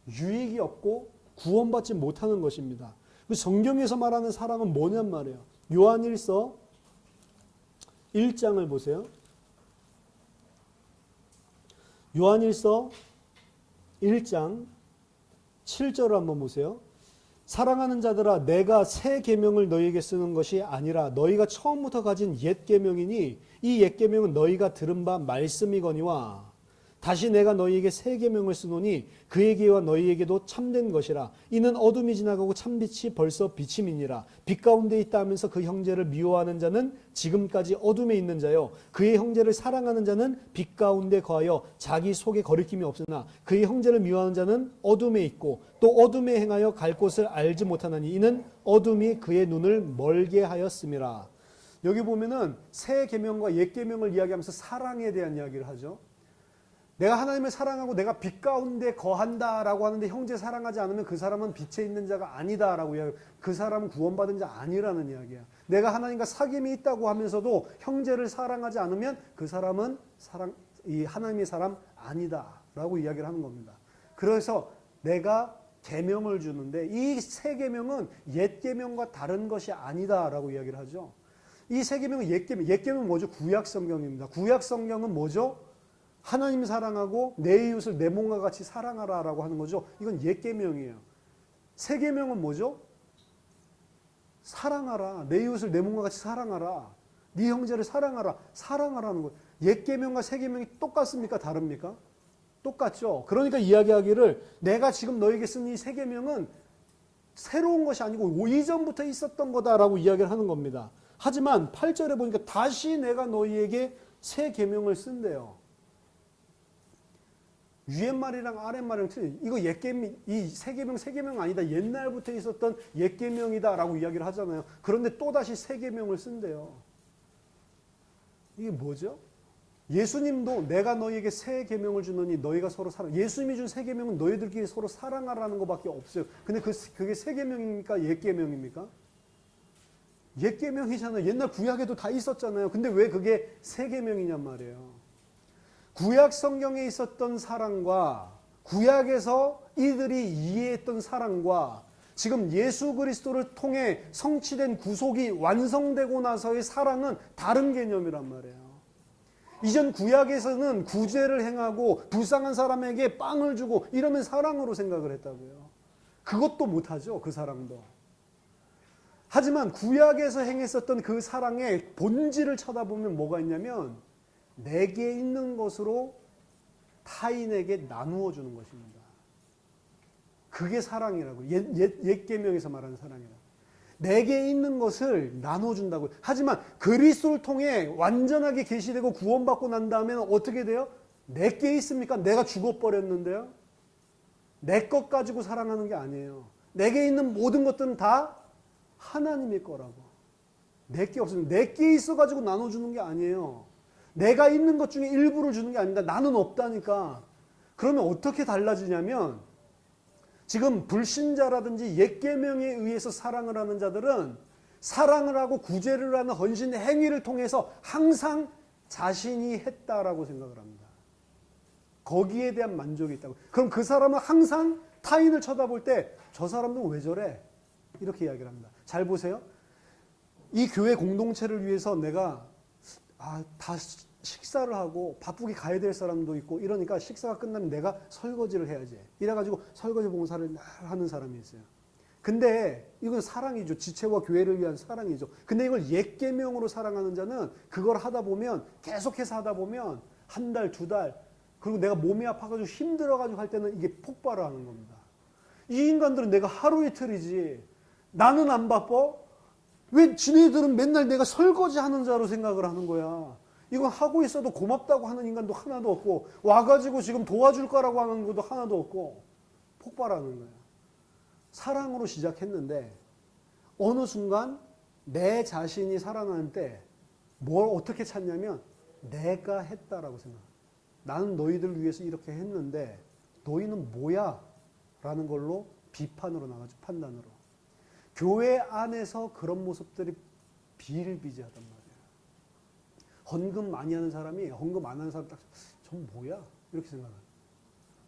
유익이 없고 구원받지 못하는 것입니다. 성경에서 말하는 사랑은 뭐냔 말이에요. 요한일서 1장을 보세요. 요한일서 1장 7절을 한번 보세요. 사랑하는 자들아 내가 새 계명을 너희에게 쓰는 것이 아니라 너희가 처음부터 가진 옛 계명이니 이 옛 계명은 너희가 들은 바 말씀이거니와 다시 내가 너희에게 새 계명을 쓰노니 그에게와 너희에게도 참된 것이라. 이는 어둠이 지나가고 참빛이 벌써 비침이니라. 빛 가운데 있다 하면서 그 형제를 미워하는 자는 지금까지 어둠에 있는 자요, 그의 형제를 사랑하는 자는 빛 가운데 거하여 자기 속에 거리낌이 없으나 그의 형제를 미워하는 자는 어둠에 있고 또 어둠에 행하여 갈 곳을 알지 못하나니 이는 어둠이 그의 눈을 멀게 하였음이라. 여기 보면은 새 계명과 옛 계명을 이야기하면서 사랑에 대한 이야기를 하죠. 내가 하나님을 사랑하고 내가 빛 가운데 거한다라고 하는데 형제 사랑하지 않으면 그 사람은 빛에 있는 자가 아니다라고 이야기해요. 그 사람은 구원받은 자 아니라는 이야기야. 내가 하나님과 사귐이 있다고 하면서도 형제를 사랑하지 않으면 그 사람은 이 하나님의 사람 아니다라고 이야기를 하는 겁니다. 그래서 내가 계명을 주는데 이 새 계명은 옛 계명과 다른 것이 아니다라고 이야기를 하죠. 이 새 계명은 옛 계명. 옛 계명은 뭐죠? 구약 성경입니다. 구약 성경은 뭐죠? 하나님 사랑하고 내 이웃을 내 몸과 같이 사랑하라라고 하는 거죠. 이건 옛 계명이에요. 새 계명은 뭐죠? 사랑하라. 내 이웃을 내 몸과 같이 사랑하라. 네 형제를 사랑하라. 사랑하라는 거예요. 옛 계명과 새 계명이 똑같습니까? 다릅니까? 똑같죠. 그러니까 이야기하기를 내가 지금 너에게 쓴 이 새 계명은 새로운 것이 아니고 이전부터 있었던 거다라고 이야기를 하는 겁니다. 하지만 8절에 보니까 다시 내가 너희에게 새 계명을 쓴대요. 위에말이랑 아랫말이랑 틀린, 이거 옛계명, 이 새 계명 아니다. 옛날부터 있었던 옛 계명이다라고 이야기를 하잖아요. 그런데 또 다시 새 계명을 쓴대요. 이게 뭐죠? 예수님도 내가 너희에게 새 계명을 주노니 너희가 서로 사랑. 예수님이 준 새 계명은 너희들끼리 서로 사랑하라는 것밖에 없어요. 근데 그게 새 계명입니까? 옛 계명입니까? 옛 계명이잖아요. 옛날 구약에도 다 있었잖아요. 근데 왜 그게 새 계명이냔 말이에요. 구약 성경에 있었던 사랑과 구약에서 이들이 이해했던 사랑과 지금 예수 그리스도를 통해 성취된 구속이 완성되고 나서의 사랑은 다른 개념이란 말이에요. 이전 구약에서는 구제를 행하고 불쌍한 사람에게 빵을 주고 이러면 사랑으로 생각을 했다고요. 그것도 못하죠. 그 사랑도. 하지만 구약에서 행했었던 그 사랑의 본질을 쳐다보면 뭐가 있냐면 내게 있는 것으로 타인에게 나누어 주는 것입니다. 그게 사랑이라고. 옛 계명에서 말하는 사랑이라고. 내게 있는 것을 나눠 준다고요. 하지만 그리스도를 통해 완전하게 계시되고 구원받고 난 다음에는 어떻게 돼요? 내게 있습니까? 내가 죽어버렸는데요. 내 것 가지고 사랑하는 게 아니에요. 내게 있는 모든 것들은 다 하나님의 거라고. 내게 없으면 내게 있어가지고 나눠주는 게 아니에요. 내가 있는 것 중에 일부를 주는 게 아닙니다. 나는 없다니까. 그러면 어떻게 달라지냐면 지금 불신자라든지 옛 계명에 의해서 사랑을 하는 자들은 사랑을 하고 구제를 하는 헌신의 행위를 통해서 항상 자신이 했다라고 생각을 합니다. 거기에 대한 만족이 있다고. 그럼 그 사람은 항상 타인을 쳐다볼 때 저 사람은 왜 저래? 이렇게 이야기를 합니다. 잘 보세요. 이 교회 공동체를 위해서 내가 다 식사를 하고 바쁘게 가야 될 사람도 있고 이러니까 식사가 끝나면 내가 설거지를 해야지. 이래가지고 설거지 봉사를 하는 사람이 있어요. 근데 이건 사랑이죠. 지체와 교회를 위한 사랑이죠. 근데 이걸 옛 계명으로 사랑하는 자는 그걸 하다 보면 계속해서 하다 보면 한 달, 두 달, 그리고 내가 몸이 아파가지고 힘들어가지고 할 때는 이게 폭발을 하는 겁니다. 이 인간들은 내가 하루 이틀이지 나는 안 바빠? 왜 지네들은 맨날 내가 설거지하는 자로 생각을 하는 거야. 이건 하고 있어도 고맙다고 하는 인간도 하나도 없고 와가지고 지금 도와줄 거라고 하는 것도 하나도 없고 폭발하는 거야. 사랑으로 시작했는데 어느 순간 내 자신이 살아나는 때 뭘 어떻게 찾냐면 내가 했다라고 생각해. 나는 너희들을 위해서 이렇게 했는데 너희는 뭐야? 라는 걸로 비판으로 나가죠. 판단으로. 교회 안에서 그런 모습들이 비일비재하단 말이에요. 헌금 많이 하는 사람이 헌금 안 하는 사람 딱 전 뭐야? 이렇게 생각해요.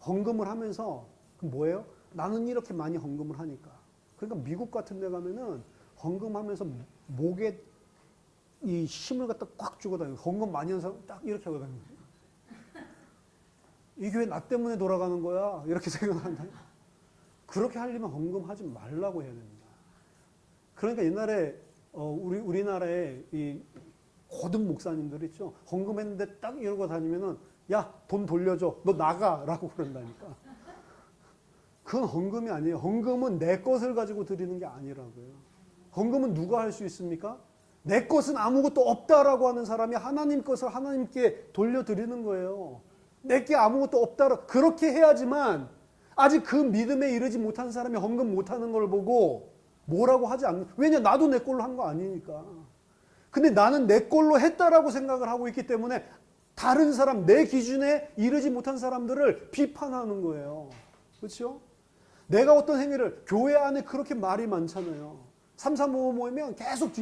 헌금을 하면서 뭐예요? 나는 이렇게 많이 헌금을 하니까. 그러니까 미국 같은 데 가면은 헌금하면서 목에 이 힘을 갖다 꽉 주고 다니고 헌금 많이 하는 사람 딱 이렇게 하고 다니는 거예요. 이 교회 나 때문에 돌아가는 거야. 이렇게 생각한다. 그렇게 하려면 헌금하지 말라고 해야 됩니다. 그러니까 옛날에 우리나라에 이 고등 목사님들 있죠. 헌금했는데 딱 이러고 다니면은 야, 돈 돌려줘. 너 나가라고 그런다니까. 그건 헌금이 아니에요. 헌금은 내 것을 가지고 드리는 게 아니라고요. 헌금은 누가 할 수 있습니까? 내 것은 아무것도 없다라고 하는 사람이 하나님 것을 하나님께 돌려드리는 거예요. 내게 아무것도 없다. 그렇게 해야지만 아직 그 믿음에 이르지 못한 사람이 헌금 못하는 걸 보고 뭐라고 하지 않는. 왜냐, 나도 내 걸로 한 거 아니니까. 근데 나는 내 걸로 했다라고 생각을 하고 있기 때문에 다른 사람, 내 기준에 이르지 못한 사람들을 비판하는 거예요. 그렇죠? 내가 어떤 행위를, 교회 안에 그렇게 말이 많잖아요. 335 모이면 계속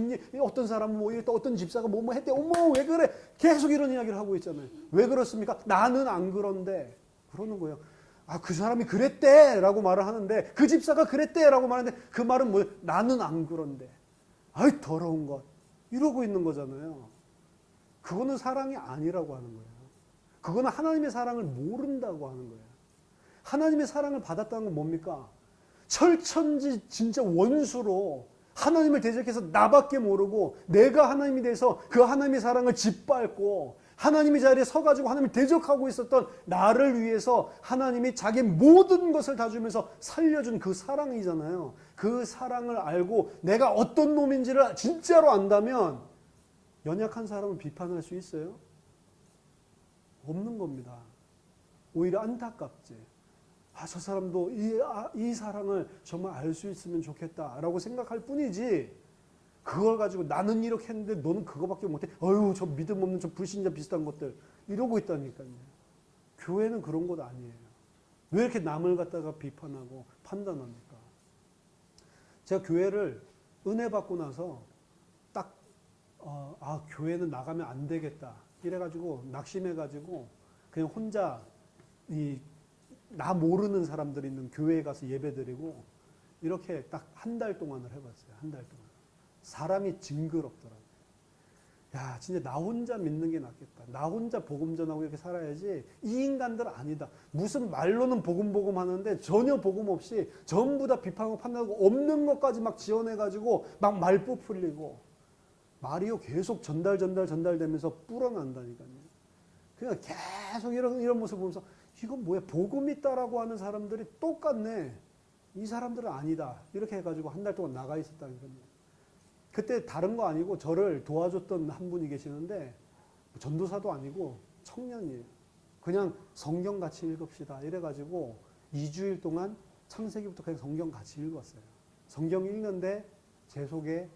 어떤 사람은 뭐 또 어떤 집사가 뭐 했대. 어머, 왜 그래? 계속 이런 이야기를 하고 있잖아요. 왜 그렇습니까? 나는 안 그런데. 그러는 거예요. 아, 그 사람이 그랬대 라고 말을 하는데, 그 집사가 그랬대 라고 말하는데, 그 말은 뭐예요? 나는 안 그런데. 아이, 더러운 것. 이러고 있는 거잖아요. 그거는 사랑이 아니라고 하는 거예요. 그거는 하나님의 사랑을 모른다고 하는 거예요. 하나님의 사랑을 받았다는 건 뭡니까? 철천지 진짜 원수로 하나님을 대적해서 나밖에 모르고 내가 하나님에 대해서 그 하나님의 사랑을 짓밟고 하나님의 자리에 서가지고 하나님을 대적하고 있었던 나를 위해서 하나님이 자기 모든 것을 다 주면서 살려준 그 사랑이잖아요. 그 사랑을 알고 내가 어떤 놈인지를 진짜로 안다면 연약한 사람을 비판할 수 있어요? 없는 겁니다. 오히려 안타깝지. 아, 저 사람도 이 사랑을 정말 알 수 있으면 좋겠다라고 생각할 뿐이지, 그걸 가지고 나는 이렇게 했는데 너는 그거밖에 못해. 어휴, 저 믿음 없는 저 불신자 비슷한 것들. 이러고 있다니까요. 교회는 그런 곳 아니에요. 왜 이렇게 남을 갖다가 비판하고 판단합니까? 제가 교회를 은혜 받고 나서 딱 교회는 나가면 안 되겠다 이래가지고 낙심해가지고 그냥 혼자 나 모르는 사람들 있는 교회에 가서 예배드리고 이렇게 딱 한 달 동안을 해봤어요. 한 달 동안. 사람이 징그럽더라고요. 야, 진짜 나 혼자 믿는 게 낫겠다. 나 혼자 복음 전하고 이렇게 살아야지. 이 인간들 아니다. 무슨 말로는 복음 하는데 전혀 복음 없이 전부 다 비판하고 판단하고 없는 것까지 막 지어내가지고 막 말부 풀리고 말이요 계속 전달되면서 불어난다니까요. 그냥 계속 이런 모습 보면서 이건 뭐야? 복음 있다라고 하는 사람들이 똑같네. 이 사람들은 아니다. 이렇게 해가지고 한 달 동안 나가 있었다니까요. 그때 다른 거 아니고 저를 도와줬던 한 분이 계시는데 전도사도 아니고 청년이에요. 그냥 성경 같이 읽읍시다 이래가지고 2주일 동안 창세기부터 그냥 성경 같이 읽었어요. 성경 읽는데 제 속에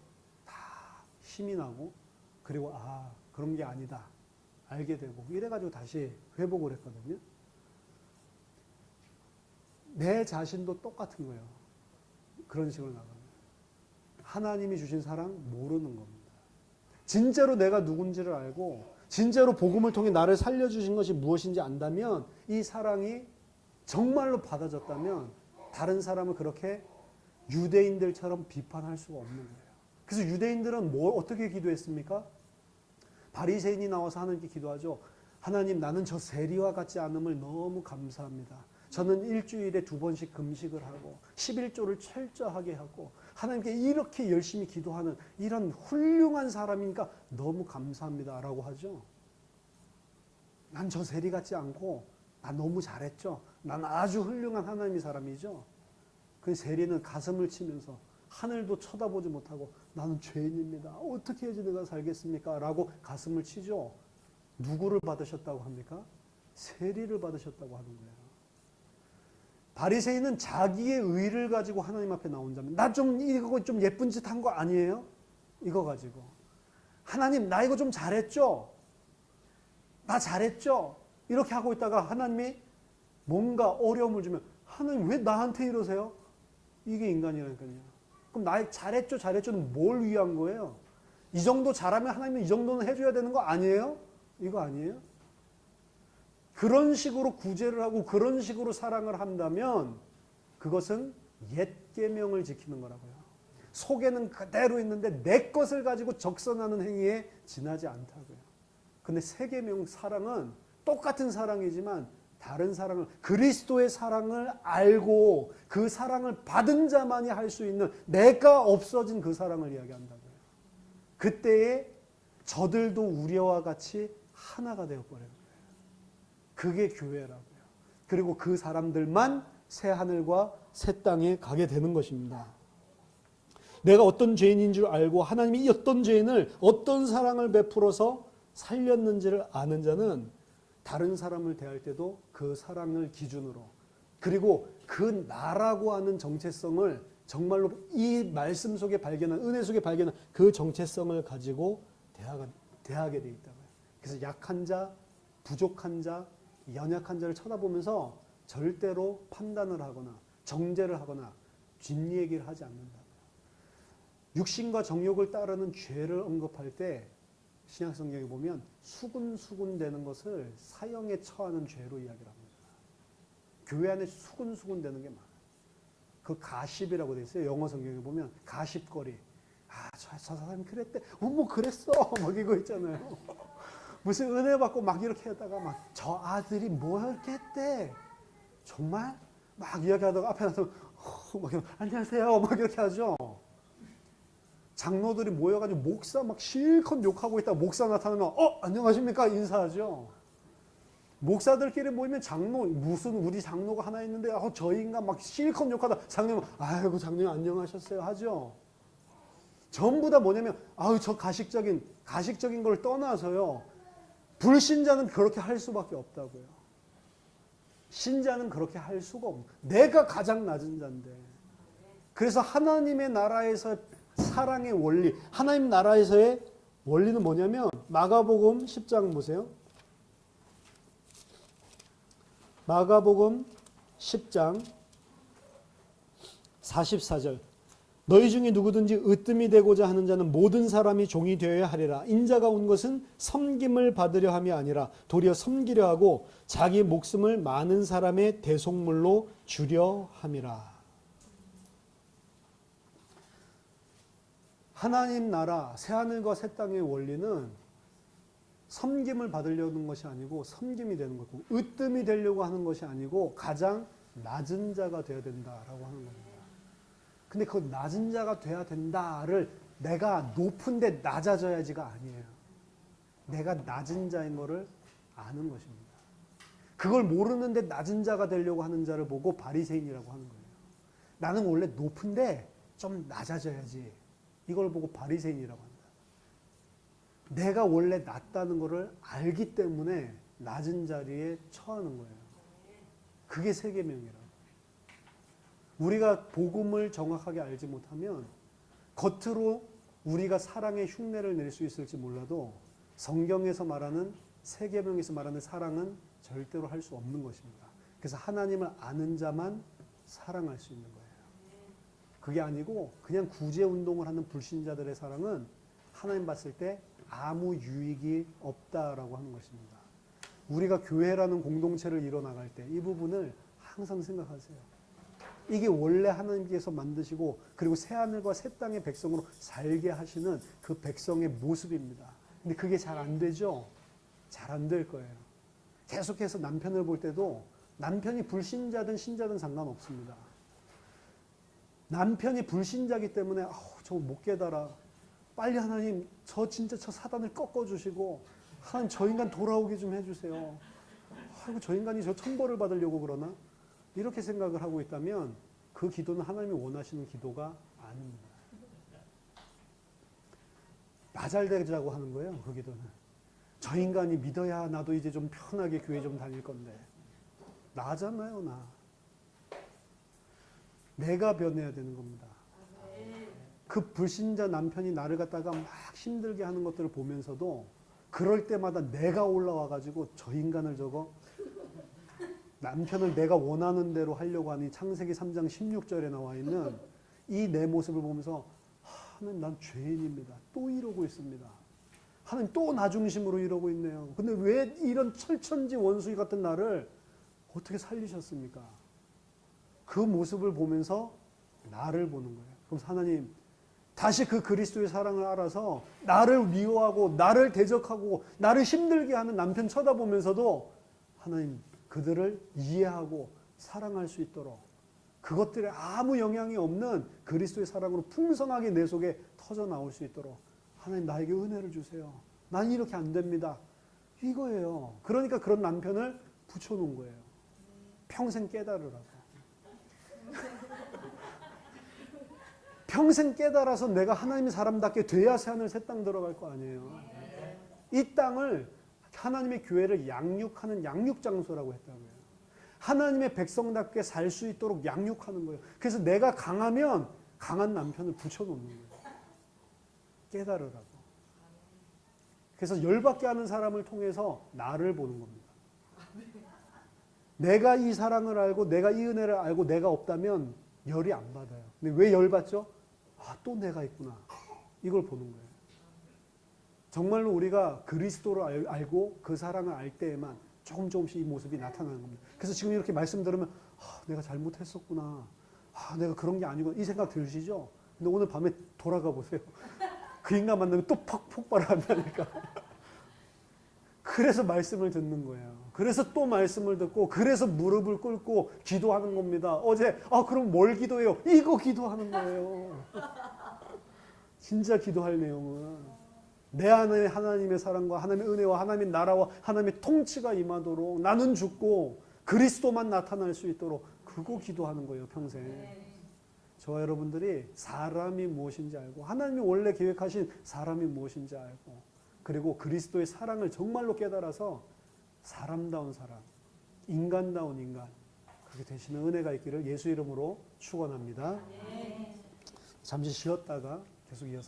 다 힘이 나고 그리고 그런 게 아니다 알게 되고 이래가지고 다시 회복을 했거든요. 내 자신도 똑같은 거예요. 그런 식으로 나가면 하나님이 주신 사랑 모르는 겁니다. 진짜로 내가 누군지를 알고 진짜로 복음을 통해 나를 살려주신 것이 무엇인지 안다면 이 사랑이 정말로 받아졌다면 다른 사람을 그렇게 유대인들처럼 비판할 수가 없는 거예요. 그래서 유대인들은 어떻게 기도했습니까? 바리새인이 나와서 하나님께 기도하죠. 하나님, 나는 저 세리와 같지 않음을 너무 감사합니다. 저는 일주일에 2번씩 금식을 하고 11조를 철저하게 하고 하나님께 이렇게 열심히 기도하는 이런 훌륭한 사람이니까 너무 감사합니다 라고 하죠. 난 저 세리 같지 않고 난 너무 잘했죠. 난 아주 훌륭한 하나님의 사람이죠. 그 세리는 가슴을 치면서 하늘도 쳐다보지 못하고 나는 죄인입니다. 어떻게 해야지 내가 살겠습니까? 라고 가슴을 치죠. 누구를 받으셨다고 합니까? 세리를 받으셨다고 하는 거예요. 바리새인은 자기의 의를 가지고 하나님 앞에 나온 자면 나 이거 좀 예쁜 짓 한 거 아니에요? 이거 가지고 하나님 나 이거 좀 잘했죠? 나 잘했죠? 이렇게 하고 있다가 하나님이 뭔가 어려움을 주면 하나님 왜 나한테 이러세요? 이게 인간이라니까요. 그럼 나 잘했죠는 뭘 위한 거예요? 이 정도 잘하면 하나님은 이 정도는 해줘야 되는 거 아니에요? 이거 아니에요? 그런 식으로 구제를 하고 그런 식으로 사랑을 한다면 그것은 옛 계명을 지키는 거라고요. 속에는 그대로 있는데 내 것을 가지고 적선하는 행위에 지나지 않다고요. 근데 새 계명 사랑은 똑같은 사랑이지만 다른 사랑을, 그리스도의 사랑을 알고 그 사랑을 받은 자만이 할 수 있는 내가 없어진 그 사랑을 이야기한다고요. 그때에 저들도 우리와 같이 하나가 되어버려요. 그게 교회라고요. 그리고 그 사람들만 새 하늘과 새 땅에 가게 되는 것입니다. 내가 어떤 죄인인 줄 알고 하나님이 이 어떤 죄인을 어떤 사랑을 베풀어서 살렸는지를 아는 자는 다른 사람을 대할 때도 그 사랑을 기준으로, 그리고 그 나라고 하는 정체성을 정말로 이 말씀 속에 발견한, 은혜 속에 발견한 그 정체성을 가지고 대하게 돼 있다고요. 그래서 약한 자, 부족한 자, 연약한 자를 쳐다보면서 절대로 판단을 하거나 정죄를 하거나 뒷얘기를 하지 않는다. 육신과 정욕을 따르는 죄를 언급할 때 신약 성경에 보면 수군수군 되는 것을 사형에 처하는 죄로 이야기를 합니다. 교회 안에 수군수군 되는 게 많아요. 그 가십이라고 돼 있어요. 영어 성경에 보면 가십거리. 아, 저 사람이 그랬대. 뭐 그랬어. 막 이거 있잖아요. 무슨 은혜 받고 막 이렇게 하다가 막 저 아들이 뭐 이렇게 했대. 정말? 막 이야기하다가 앞에 나서 막 안녕하세요. 막 이렇게 하죠. 장로들이 모여가지고 목사 막 실컷 욕하고 있다가 목사 나타나면 안녕하십니까 인사하죠. 목사들끼리 모이면 장로, 무슨 우리 장로가 하나 있는데 저 인간 막 실컷 욕하다 장로님 아이고 장로님 안녕하셨어요 하죠. 전부 다 뭐냐면 저 가식적인 걸 떠나서요. 불신자는 그렇게 할 수밖에 없다고요. 신자는 그렇게 할 수가 없는. 내가 가장 낮은 자인데. 그래서 하나님의 나라에서 사랑의 원리, 하나님 나라에서의 원리는 뭐냐면 마가복음 10장 보세요. 마가복음 10장 44절. 너희 중에 누구든지 으뜸이 되고자 하는 자는 모든 사람이 종이 되어야 하리라. 인자가 온 것은 섬김을 받으려 함이 아니라 도리어 섬기려 하고 자기 목숨을 많은 사람의 대속물로 주려 함이라. 하나님 나라 새하늘과 새 땅의 원리는 섬김을 받으려는 것이 아니고 섬김이 되는 거고, 으뜸이 되려고 하는 것이 아니고 가장 낮은 자가 되어야 된다라고 하는 겁니다. 근데 그 낮은 자가 돼야 된다를 내가 높은데 낮아져야지가 아니에요. 내가 낮은 자인 거를 아는 것입니다. 그걸 모르는데 낮은 자가 되려고 하는 자를 보고 바리새인이라고 하는 거예요. 나는 원래 높은데 좀 낮아져야지. 이걸 보고 바리새인이라고 한다. 내가 원래 낮다는 것을 알기 때문에 낮은 자리에 처하는 거예요. 그게 세계명이라고. 우리가 복음을 정확하게 알지 못하면 겉으로 우리가 사랑의 흉내를 낼 수 있을지 몰라도 성경에서 말하는 세계명에서 말하는 사랑은 절대로 할 수 없는 것입니다. 그래서 하나님을 아는 자만 사랑할 수 있는 거예요. 그게 아니고 그냥 구제운동을 하는 불신자들의 사랑은 하나님 봤을 때 아무 유익이 없다라고 하는 것입니다. 우리가 교회라는 공동체를 이뤄나갈 때 이 부분을 항상 생각하세요. 이게 원래 하나님께서 만드시고 그리고 새하늘과 새 땅의 백성으로 살게 하시는 그 백성의 모습입니다. 근데 그게 잘 안 되죠? 잘 안 될 거예요. 계속해서 남편을 볼 때도 남편이 불신자든 신자든 상관없습니다. 남편이 불신자기 때문에 저거 못 깨달아. 빨리 하나님 저 사단을 꺾어주시고 하나님 저 인간 돌아오게 좀 해주세요. 아이고 저 인간이 저 천벌을 받으려고 그러나? 이렇게 생각을 하고 있다면 그 기도는 하나님이 원하시는 기도가 아닙니다. 나 잘 되자고 하는 거예요. 그 기도는. 저 인간이 믿어야 나도 이제 좀 편하게 교회 좀 다닐 건데. 나잖아요, 나. 내가 변해야 되는 겁니다. 그 불신자 남편이 나를 갖다가 막 힘들게 하는 것들을 보면서도 그럴 때마다 내가 올라와가지고 저 인간을 저거 남편을 내가 원하는 대로 하려고 하니 창세기 3장 16절에 나와 있는 이 내 모습을 보면서 하나님 난 죄인입니다. 또 이러고 있습니다. 하나님 또 나 중심으로 이러고 있네요. 근데 왜 이런 철천지 원수이 같은 나를 어떻게 살리셨습니까? 그 모습을 보면서 나를 보는 거예요. 그럼 하나님 다시 그 그리스도의 사랑을 알아서 나를 미워하고 나를 대적하고 나를 힘들게 하는 남편 쳐다보면서도 하나님 그들을 이해하고 사랑할 수 있도록 그것들에 아무 영향이 없는 그리스도의 사랑으로 풍성하게 내 속에 터져 나올 수 있도록 하나님 나에게 은혜를 주세요. 난 이렇게 안 됩니다. 이거예요. 그러니까 그런 남편을 붙여놓은 거예요. 평생 깨달으라고. 평생 깨달아서 내가 하나님의 사람답게 돼야 새하늘 새 땅 들어갈 거 아니에요. 이 땅을 하나님의 교회를 양육하는 양육장소라고 했다고요. 하나님의 백성답게 살 수 있도록 양육하는 거예요. 그래서 내가 강하면 강한 남편을 붙여놓는 거예요. 깨달으라고. 그래서 열받게 하는 사람을 통해서 나를 보는 겁니다. 내가 이 사랑을 알고 내가 이 은혜를 알고 내가 없다면 열이 안 받아요. 근데 왜 열받죠? 아, 또 내가 있구나. 이걸 보는 거예요. 정말로 우리가 그리스도를 알고 그 사랑을 알 때에만 조금씩 이 모습이 나타나는 겁니다. 그래서 지금 이렇게 말씀 들으면 아, 내가 잘못했었구나. 아, 내가 그런 게 아니구나. 이 생각 들으시죠? 근데 오늘 밤에 돌아가 보세요. 그 인간 만나면 또 폭발을 한다니까. 그래서 말씀을 듣는 거예요. 그래서 또 말씀을 듣고 그래서 무릎을 꿇고 기도하는 겁니다. 어제 그럼 뭘 기도해요? 이거 기도하는 거예요. 진짜 기도할 내용은 내 안에 하나님의 사랑과 하나님의 은혜와 하나님의 나라와 하나님의 통치가 임하도록 나는 죽고 그리스도만 나타날 수 있도록 그거 기도하는 거예요. 평생. 저와 여러분들이 사람이 무엇인지 알고 하나님이 원래 계획하신 사람이 무엇인지 알고 그리고 그리스도의 사랑을 정말로 깨달아서 사람다운 사람, 인간다운 인간 그렇게 되시는 은혜가 있기를 예수 이름으로 축원합니다. 잠시 쉬었다가 계속 이어서